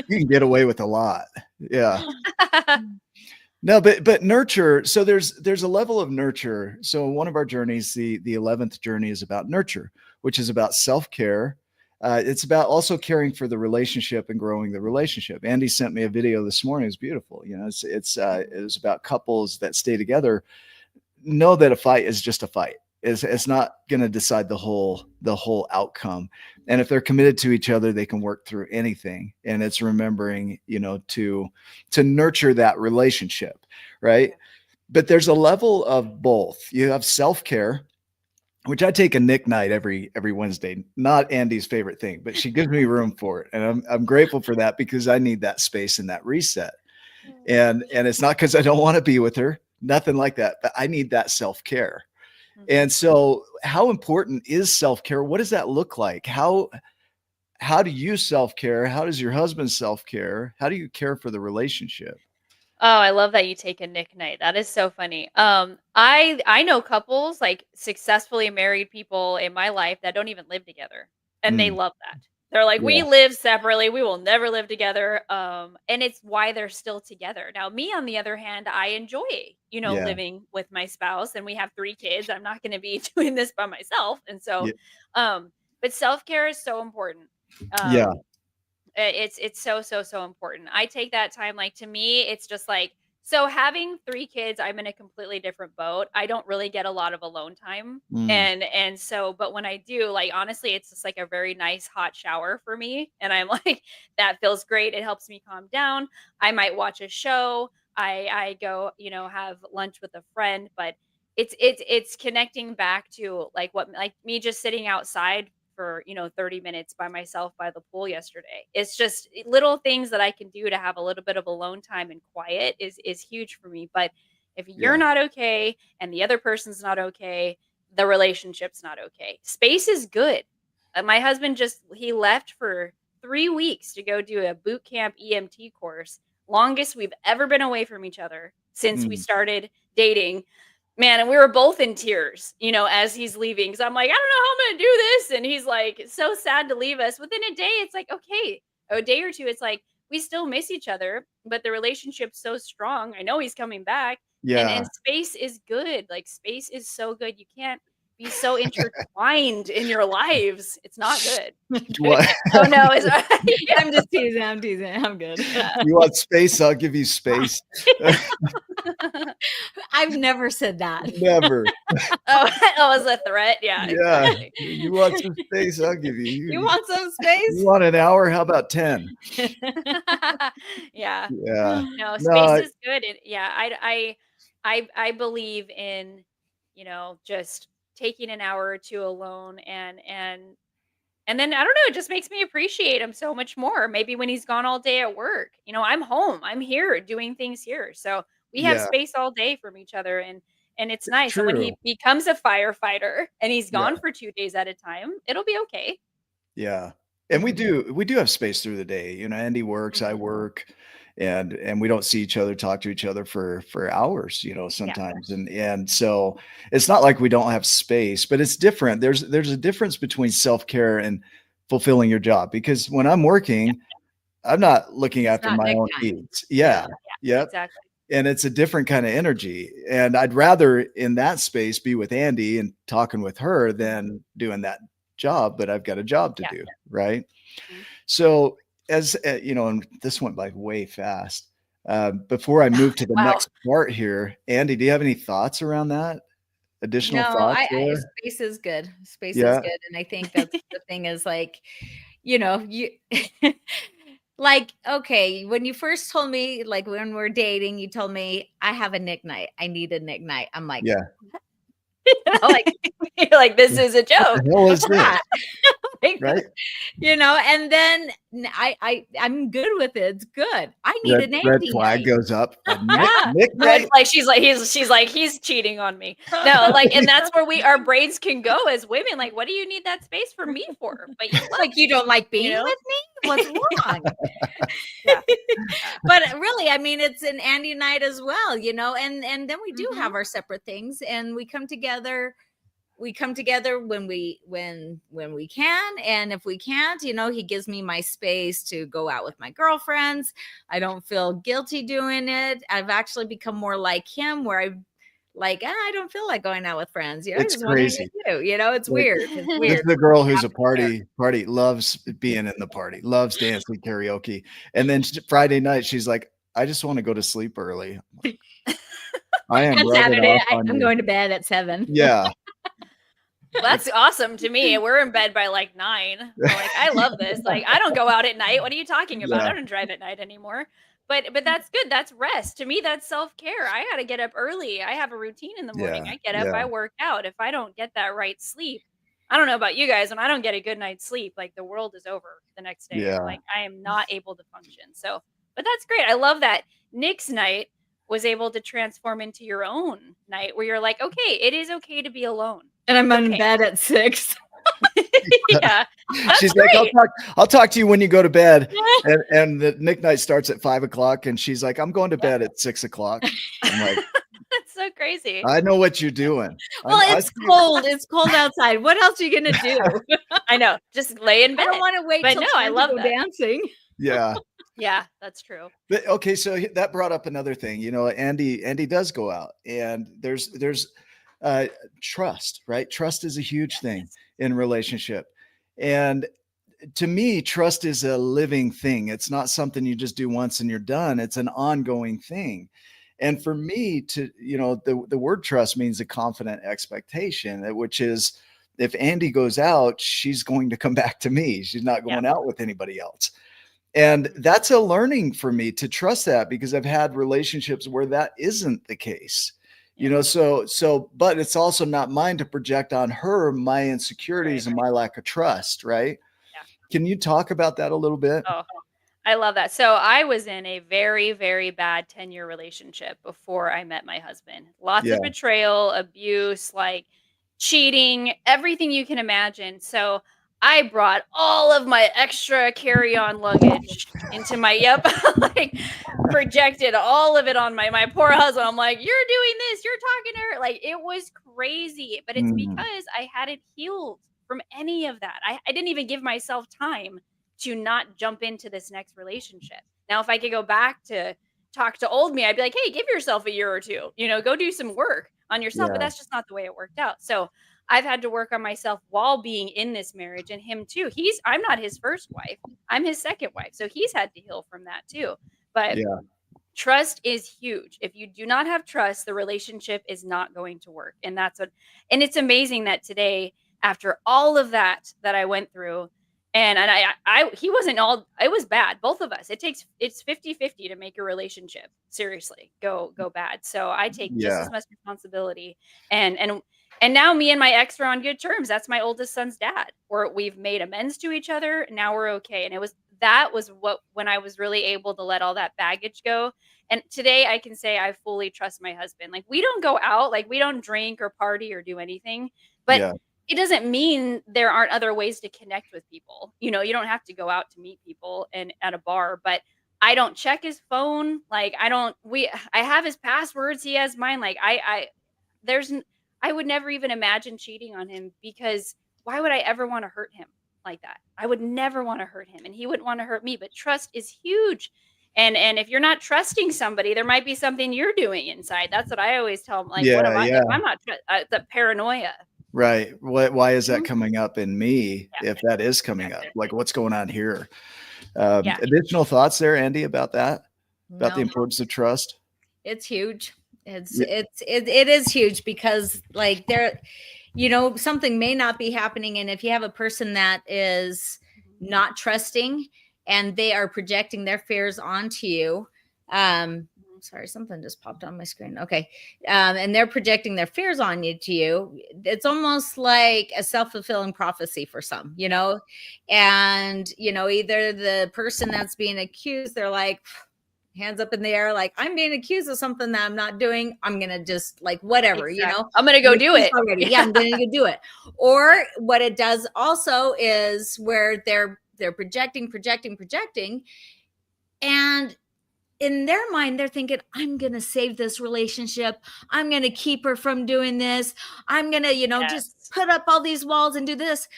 you can get away with a lot. Yeah. No, but nurture. So there's a level of nurture. So one of our journeys, the 11th journey, is about nurture, which is about self care. It's about also caring for the relationship and growing the relationship. Andy sent me a video this morning. It's beautiful. It was about couples that stay together. Know that a fight is just a fight. It's not going to decide the whole outcome. And if they're committed to each other, they can work through anything. And it's remembering, to nurture that relationship, right? But there's a level of both. You have self-care, which I take a Nick night every Wednesday. Not Andy's favorite thing, but she gives me room for it, and I'm grateful for that because I need that space and that reset. And it's not because I don't want to be with her, nothing like that, but I need that self-care. Mhm. And so how important is self-care? What does that look like? How do you self-care? How does your husband self-care? How do you care for the relationship? Oh, I love that you take a Nick night. That is so funny. I know couples, like successfully married people in my life that don't even live together, and they Mm, love that. They're like, yeah, we live separately. We will never live together. And it's why they're still together. Now, me on the other hand, I enjoy, yeah, living with my spouse, and we have 3 kids. I'm not going to be doing this by myself, and so, yeah, um, but self care is so important. yeah. Um, it's so, so, so important. I take that time, like, to me, it's just like, so having 3 kids, I'm in a completely different boat. I don't really get a lot of alone time, Mm, and so but when I do, like, honestly, it's just like a very nice hot shower for me, and I'm like, "That feels great." It helps me calm down. I might watch a show. I go, have lunch with a friend, but it's connecting back to, like, what like, me just sitting outside for, 30 minutes by myself by the pool yesterday. It's just little things that I can do to have a little bit of alone time and quiet is huge for me. But if you're Yeah. not okay and the other person's not okay, the relationship's not okay. Space is good. My husband he left for 3 weeks to go do a boot camp EMT course, longest we've ever been away from each other since we Mm. started dating. Man, and we were both in tears, as he's leaving. Cause I'm like, I don't know how I'm gonna do this. And he's like, so sad to leave us. Within a day, it's like, okay, a day or two, it's like we still miss each other, but the relationship's so strong. I know he's coming back. And Yeah. space is good. Like space is so good. You can't be so intertwined in your lives. It's not good. What? Oh no, it's I'm just teasing. I'm teasing. I'm good. You want space? I'll give you space. I've never said that. Never. Oh, that was a threat. Yeah. Yeah. Exactly. You want some space? I'll give you. You want some space? You want an hour? How about 10? Yeah. Yeah. No, No, space is good. And yeah, I believe in, just taking an hour or two alone and then I don't know, it just makes me appreciate him so much more. Maybe when he's gone all day at work, I'm home. I'm here doing things here. So we have yeah, space all day from each other and it's nice. And when true. he becomes a firefighter and he's Yeah. gone for 2 days at a time, it'll be okay. Yeah. And we Mhm. do have space through the day. Andy works, I Mhm. work, and we don't see each other, talk to each other for hours, Yeah. sometimes. And so it's not like we don't have space, but it's different. There's a difference between self-care and fulfilling your job because when I'm Yeah. working, I'm not looking It's after not my Nick own time. needs. Yeah. Yeah. Yep. Exactly. And it's a different kind of energy. And I'd rather in that space be with Andy and talking with her Mhm. than doing that job, but I've got a job to Yeah. do, right? Mhm. So and this went by way fast. Before I move to the Wow. next part here, Andy, do you have any thoughts around that? Additional No, thoughts I there? space is good. Space is Yeah. good. And I think that's the thing is like, you like, okay, when you first told me, like when we're dating, you told me I have a Nick night. I need a Nick night. I'm like, Yeah. like, You're like, this is a What the joke. hell is what's this? that? Like, Right? and then I'm good with it. It's good. I need an Red Andy flag night. goes up. A Yeah. Nick Red night? flag. She's like, he's cheating on me. No, like, and that's where our brains can go as women. Like, what do you need that space for me for? But you love Like you me, don't like you being know? with me? What's wrong? Yeah. But really, I mean, it's an Andy night as well, and then we do Mhm. have our separate things and we come together. We come together when we can, and if we can't, he gives me my space to go out with my girlfriends. I don't feel guilty doing it. I've actually become more like him where I don't feel like going out with friends. I It's just want to hang crazy. with you. It's Like, weird. It's this weird. is a girl We who's have a to share. party loves being in the party, loves dancing karaoke, and then Friday night, she's like, "I just wanna go to sleep early." I'm like, I am And rubbing Saturday, off on I'm you. going to bed at 7. Yeah. Well, that's awesome to me. We're in bed by like 9. We're like, I love this. Like, I don't go out at night. What are you talking about? Yeah. I don't drive at night anymore. But that's good. That's rest. To me, that's self-care. I got to get up early. I have a routine in the morning. Yeah. I get up, Yeah. I work out. If I don't get that right sleep, I don't know about you guys, when I don't get a good night's sleep, like the world is over the next day. I'm Yeah. like, I am not able to function. So, but that's great. I love that Nick's night was able to transform into your own night where you're like, okay, it is okay to be alone. And I'm It's in okay. bed at 6. Yeah, that's She's like, great. I'll talk to you when you go to bed. And the Nick night starts at 5 o'clock, and she's like, I'm going to Yeah. bed at 6 o'clock. I'm like, That's so crazy. I know what you're doing. Well, I it's see- cold. It's cold outside. What else are you gonna do? I know. Just lay in I bed. don't want to wait But till no, I 10 to love go that. dancing. Yeah. Yeah, that's true. But okay, so that brought up another thing. Andy does go out, and there's trust, right? Trust is a huge thing Yes. in relationship. And to me, trust is a living thing. It's not something you just do once and you're done. It's an ongoing thing. And for me the word trust means a confident expectation, which is if Andy goes out, she's going to come back to me. She's not Yeah. going out with anybody else. And that's a learning for me to trust that because I've had relationships where that isn't the case. You know, but it's also not mine to project on her my insecurities Right. and my lack of trust, right? Yeah. Can you talk about that a little bit? Oh, I love that. So I was in a very, very bad 10-year relationship before I met my husband. Lots Yeah. of betrayal, abuse, like cheating, everything you can imagine. So I brought all of my extra carry-on luggage into my like projected all of it on my poor husband. I'm like, "You're doing this, you're talking to her." Like it was crazy, but it's Mm, because I hadn't healed from any of that. I didn't even give myself time to not jump into this next relationship. Now, if I could go back to talk to old me, I'd be like, "Hey, give yourself a year or two, go do some work on yourself." But yeah. that's just not the way it worked out. So I've had to work on myself while being in this marriage, and him too. I'm not his first wife. I'm his second wife. So he's had to heal from that too. But Yeah. trust is huge. If you do not have trust, the relationship is not going to work. And it's amazing that today, after all of that I went through, and he wasn't all, it was bad. Both of us. It's 50-50 to make your relationship seriously go bad. So I take just Yeah. as much responsibility. And now me and my ex are on good terms. That's my oldest son's dad. We've made amends to each other. Now we're okay. And that was what when I was really able to let all that baggage go. And today I can say I fully trust my husband. Like we don't go out, like we don't drink or party or do anything, but Yeah. it doesn't mean there aren't other ways to connect with people. You don't have to go out to meet people and at a bar, but I don't check his phone. Like I have his passwords, he has mine. Like there's I would never even imagine cheating on him because why would I ever want to hurt him like that? I would never want to hurt him and he wouldn't want to hurt me, but trust is huge. And if you're not trusting somebody, there might be something you're doing inside. That's what I always tell them. Like, what am Yeah. I? If Yeah. I'm not, the paranoia. Right. Why is that Mhm. coming up in me Yeah, if that is coming up? exactly. Like, what's going on here? Yeah. Additional thoughts there, Andy, about that? About the No, importance of trust? it's huge. It's Yeah. it is huge because like something may not be happening, and if you have a person that is Mhm. not trusting and they are projecting their fears onto you, sorry, something just popped on my screen. Okay. And they're projecting their fears on you, it's almost like a self-fulfilling prophecy for some, and either the person that's being accused, they're like hands up in the air, like I'm being accused of something that I'm not doing. I'm gonna just like whatever, Exactly. I'm gonna I'm go do accused it. already. Yeah. Yeah, I'm gonna go do it. Or what it does also is where they're projecting, and in their mind they're thinking, I'm gonna save this relationship, I'm gonna keep her from doing this, I'm gonna just Yes. put up all these walls and do this.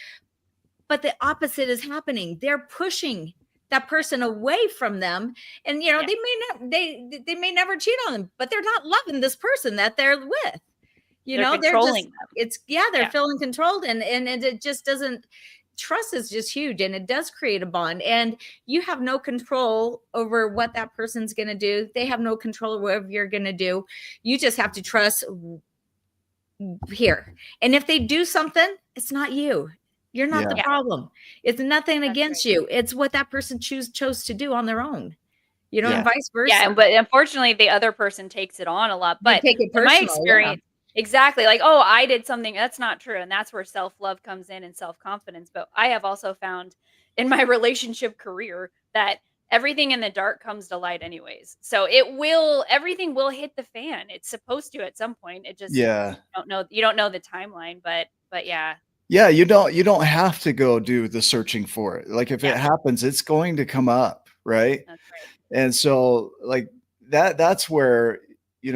But the opposite is happening. They're pushing that person away from them, and Yeah. they may never cheat on them, but they're not loving this person that they're with. They're They're just, controlling them. they're Yeah. feeling controlled, and it just doesn't. Trust is just huge, and it does create a bond, and you have no control over what that person's going to do. They have no control over what you're going to do. You just have to trust here. And if they do something, it's not you. You're not Yeah. the Yeah. problem. It's nothing That's against right. you. It's what that person chose to do on their own, Yeah. and vice Yeah, versa. but unfortunately, the other person takes it on a lot. They But take it in my personal. Yeah. experience, exactly, like, oh, I did something. That's not true, and that's where self-love comes in and self-confidence. But I have also found in my relationship career that everything in the dark comes to light anyways. So everything will hit the fan. It's supposed to at some point. It just Yeah. you don't know the timeline, but yeah, Yeah. You don't have to go do the searching for it. Like if it yeah, happens, it's going to come up, right? that's right. And so like that's where,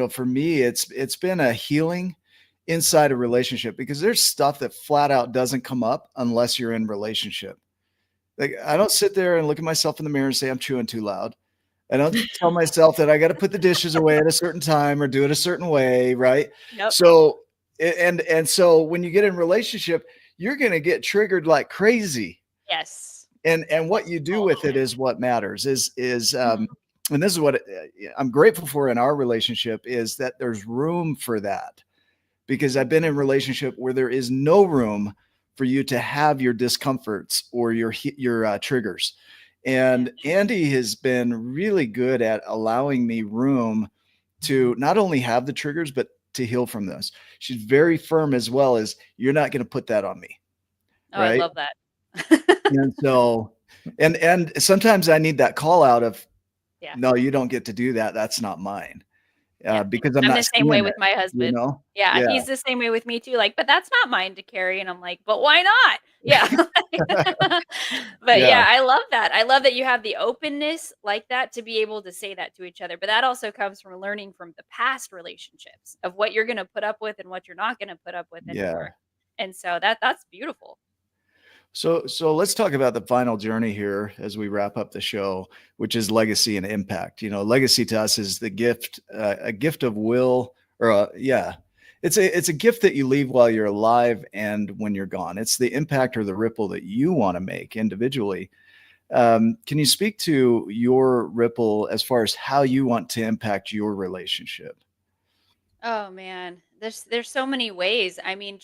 for me, it's been a healing inside a relationship because there's stuff that flat out doesn't come up unless you're in relationship. Like I don't sit there and look at myself in the mirror and say I'm chewing too loud. I don't tell myself that I got to put the dishes away at a certain time or do it a certain way, right? Yep. So and so when you get in relationship, you're going to get triggered like crazy. Yes. And what you do All with the it time. is what matters. Is Mhm. and this is what I'm grateful for in our relationship is that there's room for that because I've been in a relationship where there is no room for you to have your discomforts or your triggers. Yeah. And Andy has been really good at allowing me room to not only have the triggers, but to heal from this. She's very firm as well as, you're not going to put that on me. Oh, I Right. love that. And so, and sometimes I need that call out of, Yeah. no, you don't get to do that. That's not mine. Yeah. Because I'm I'm not the same way seeing with it, my you husband. know? Yeah, Yeah. he's the same way with me too. Like, but that's not mine to carry. And I'm like, but why not? Yeah. But Yeah. yeah, I love that. I love that you have the openness like that to be able to say that to each other. But that also comes from learning from the past relationships of what you're going to put up with and what you're not going to put up with Yeah. anymore. And so that's beautiful. So let's talk about the final journey here as we wrap up the show, which is legacy and impact. Legacy to us is the gift, a gift of will, or it's a gift that you leave while you're alive and when you're gone. It's the impact or the ripple that you want to make individually. Can you speak to your ripple as far as how you want to impact your relationship? Oh man, there's so many ways. I mean,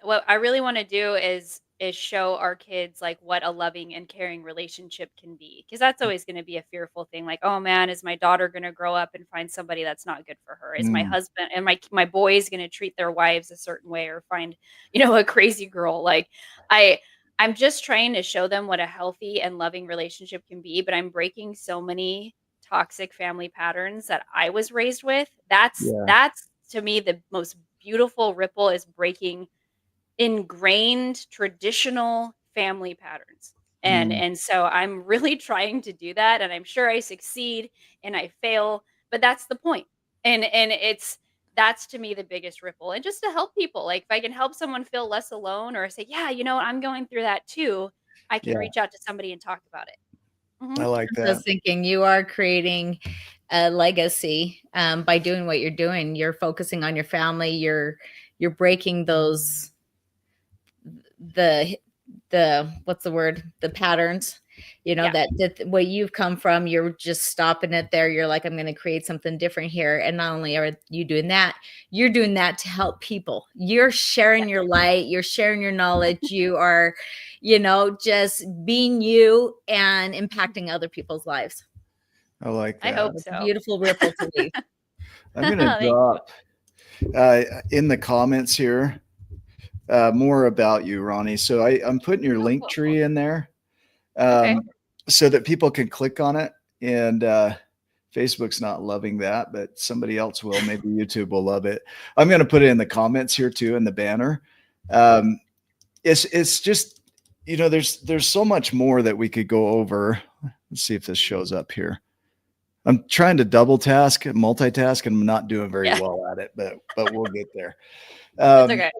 what I really want to do is show our kids like what a loving and caring relationship can be, because that's always going to be a fearful thing. Like, oh man, is my daughter going to grow up and find somebody that's not good for her? Is my Mm, husband and my boys going to treat their wives a certain way or find, a crazy girl? Like, I I'm just trying to show them what a healthy and loving relationship can be, but I'm breaking so many toxic family patterns that I was raised with. yeah. That's to me the most beautiful ripple, is breaking ingrained traditional family patterns. And Mm, and so I'm really trying to do that, and I'm sure I succeed and I fail, but that's the point. And it's that's to me the biggest ripple. And just to help people, like if I can help someone feel less alone or say, yeah, I'm going through that too, I can yeah. reach out to somebody and talk about it. I Mhm. like I was that. thinking you are creating a legacy by doing what you're doing. You're focusing on your family. You're breaking those the what's the word, the patterns, Yeah. that what you've come from. You're just stopping it there. You're like, I'm going to create something different here. And not only are you doing that, you're doing that to help people. You're sharing your light, you're sharing your knowledge, you are just being you and impacting other people's lives. I like I that. hope It's a so. beautiful ripple to leave. I'm going to Thank you. drop in the comments here more about you, Ronnie. So I'm putting your Oh, link cool. tree in there Okay. so that people can click on it. And Facebook's not loving that, but somebody else will. Maybe YouTube will love it. I'm going to put it in the comments here too, in the banner. Um, it's just, there's so much more that we could go over. Let's see if this shows up here. I'm trying to multitask, and I'm not doing very Yeah. well at it, but we'll get there. It's Um, okay.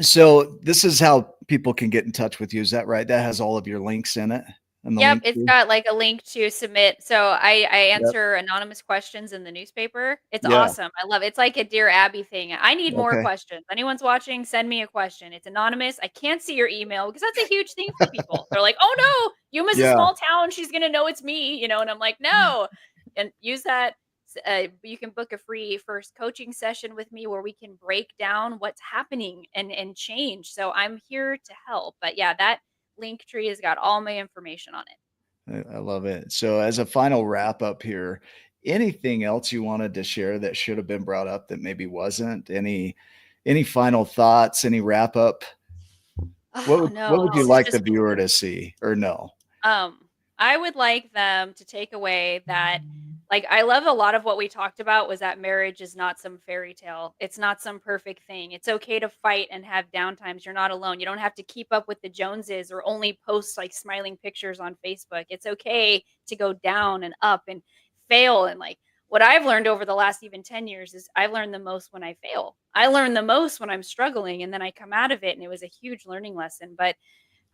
so this is how people can get in touch with you. Is that right? That has all of your links in it, and the Yep, link it's tree? got like a link to submit. So I Yep. answer anonymous questions in the newspaper. It's Yeah. awesome. I love it. It's like a Dear Abby thing. I need more Okay. questions. Anyone's watching, send me a question. It's anonymous. I can't see your email because that's a huge thing for people. They're like, "Oh no, Yuma's a Yeah. small town. She's gonna know it's me," and I'm like, "No." And use that. You can book a free first coaching session with me where we can break down what's happening and change. So I'm here to help. But yeah, that link tree has got all my information on it. I love it. So as a final wrap up here, anything else you wanted to share that should have been brought up that maybe wasn't? Any final thoughts? Any wrap up? What Oh would what no, would you this has like the just been viewer to see or know? I would like them to take away that, like, I love a lot of what we talked about was that marriage is not some fairy tale. It's not some perfect thing. It's okay to fight and have downtimes. You're not alone. You don't have to keep up with the Joneses or only post like smiling pictures on Facebook. It's okay to go down and up and fail. And like what I've learned over the last even 10 years is I've learned the most when I fail. I learn the most when I'm struggling and then I come out of it and it was a huge learning lesson. But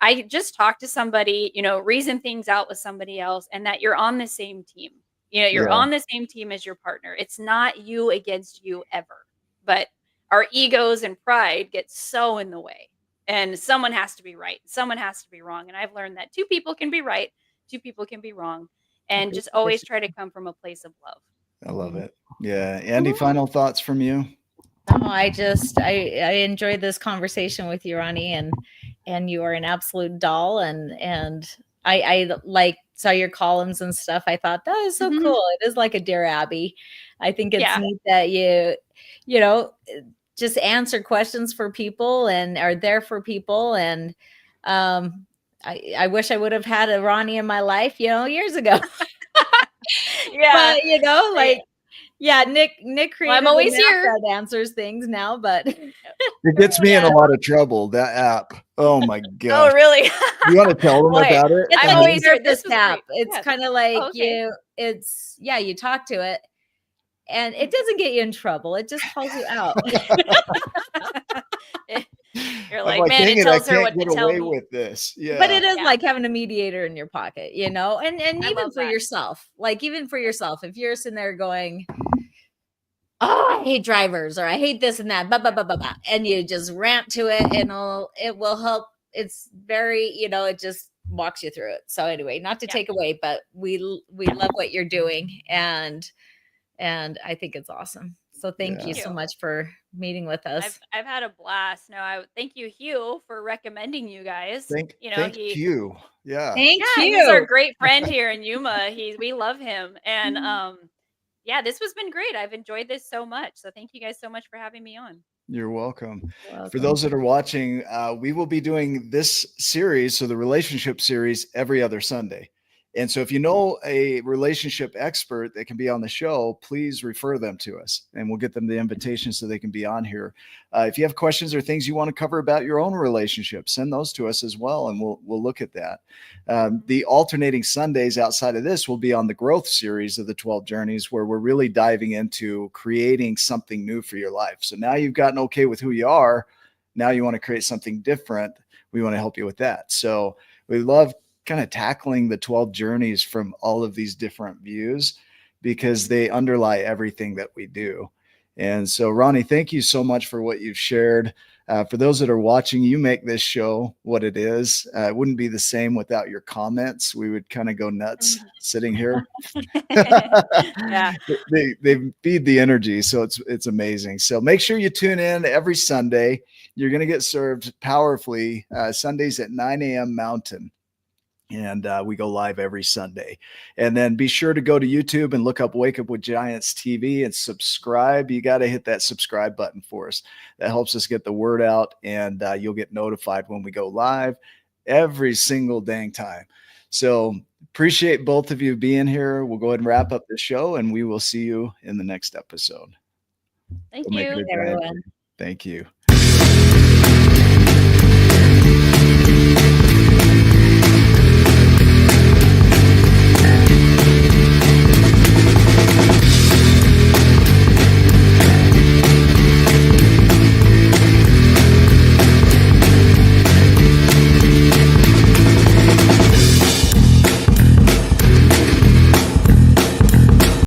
I just talk to somebody, reason things out with somebody else, and that you're on the same team. You're Yeah. on the same team as your partner. It's not you against you ever. But our egos and pride get so in the way. And someone has to be right. Someone has to be wrong. And I've learned that two people can be right, two people can be wrong. And just always try to come from a place of love. I love it. Yeah. Andy, Mhm. final thoughts from you? No, I enjoyed this conversation with you, Ronnie, and you are an absolute doll, and I like saw your columns and stuff. I thought that is so cool. It is like a Dear Abby. I think it's neat that you know, just answer questions for people and are there for people. And I wish I would have had a Roni in my life, years ago. But like, Nick created I'm always here. that answers things now, but it gets me in a lot of trouble, that app. Oh my gosh. Oh, really? You want to tell them about it? It's I'm always here. this app. It's kind of like you talk to it and it doesn't get you in trouble. It just calls you out. You're like, man, it tells her what to tell me with this. Yeah. But it is like having a mediator in your pocket, and even for yourself, if you're sitting there going, oh, I hate drivers, or I hate this and that, blah, blah, blah, blah, blah, and you just rant to it, and it will help. It's very, it just walks you through it. So anyway, not to take away, but we love what you're doing, and I think it's awesome. So thank you so much for meeting with us. I've had a blast. No, I thank you, Hugh, for recommending you guys. Thank you. Yeah. Thank you. He's our great friend here in Yuma. We love him. And this has been great. I've enjoyed this so much. So thank you guys so much for having me on. You're welcome. For those that are watching, we will be doing this series, so the relationship series, every other Sunday. And so if you know a relationship expert that can be on the show, please refer them to us and we'll get them the invitation so they can be on here. If you have questions or things you want to cover about your own relationship, send those to us as well, and we'll look at that. The alternating Sundays outside of this will be on the growth series of the 12 journeys, where we're really diving into creating something new for your life. So now you've gotten okay with who you are. Now you want to create something different. We want to help you with that. So we love kind of tackling the 12 journeys from all of these different views, because they underlie everything that we do. And so, Roni, thank you so much for what you've shared. For those that are watching, you make this show what it is. It wouldn't be the same without your comments. We would kind of go nuts sitting here. They feed the energy. So it's amazing. So make sure you tune in every Sunday. You're going to get served powerfully Sundays at 9 a.m. Mountain. And we go live every Sunday. And then be sure to go to YouTube and look up Wake Up with Giants TV and subscribe. You got to hit that subscribe button for us. That helps us get the word out, and you'll get notified when we go live every single dang time. So appreciate both of you being here. We'll go ahead and wrap up the show, and we will see you in the next episode. Thank you, everyone. Thank you.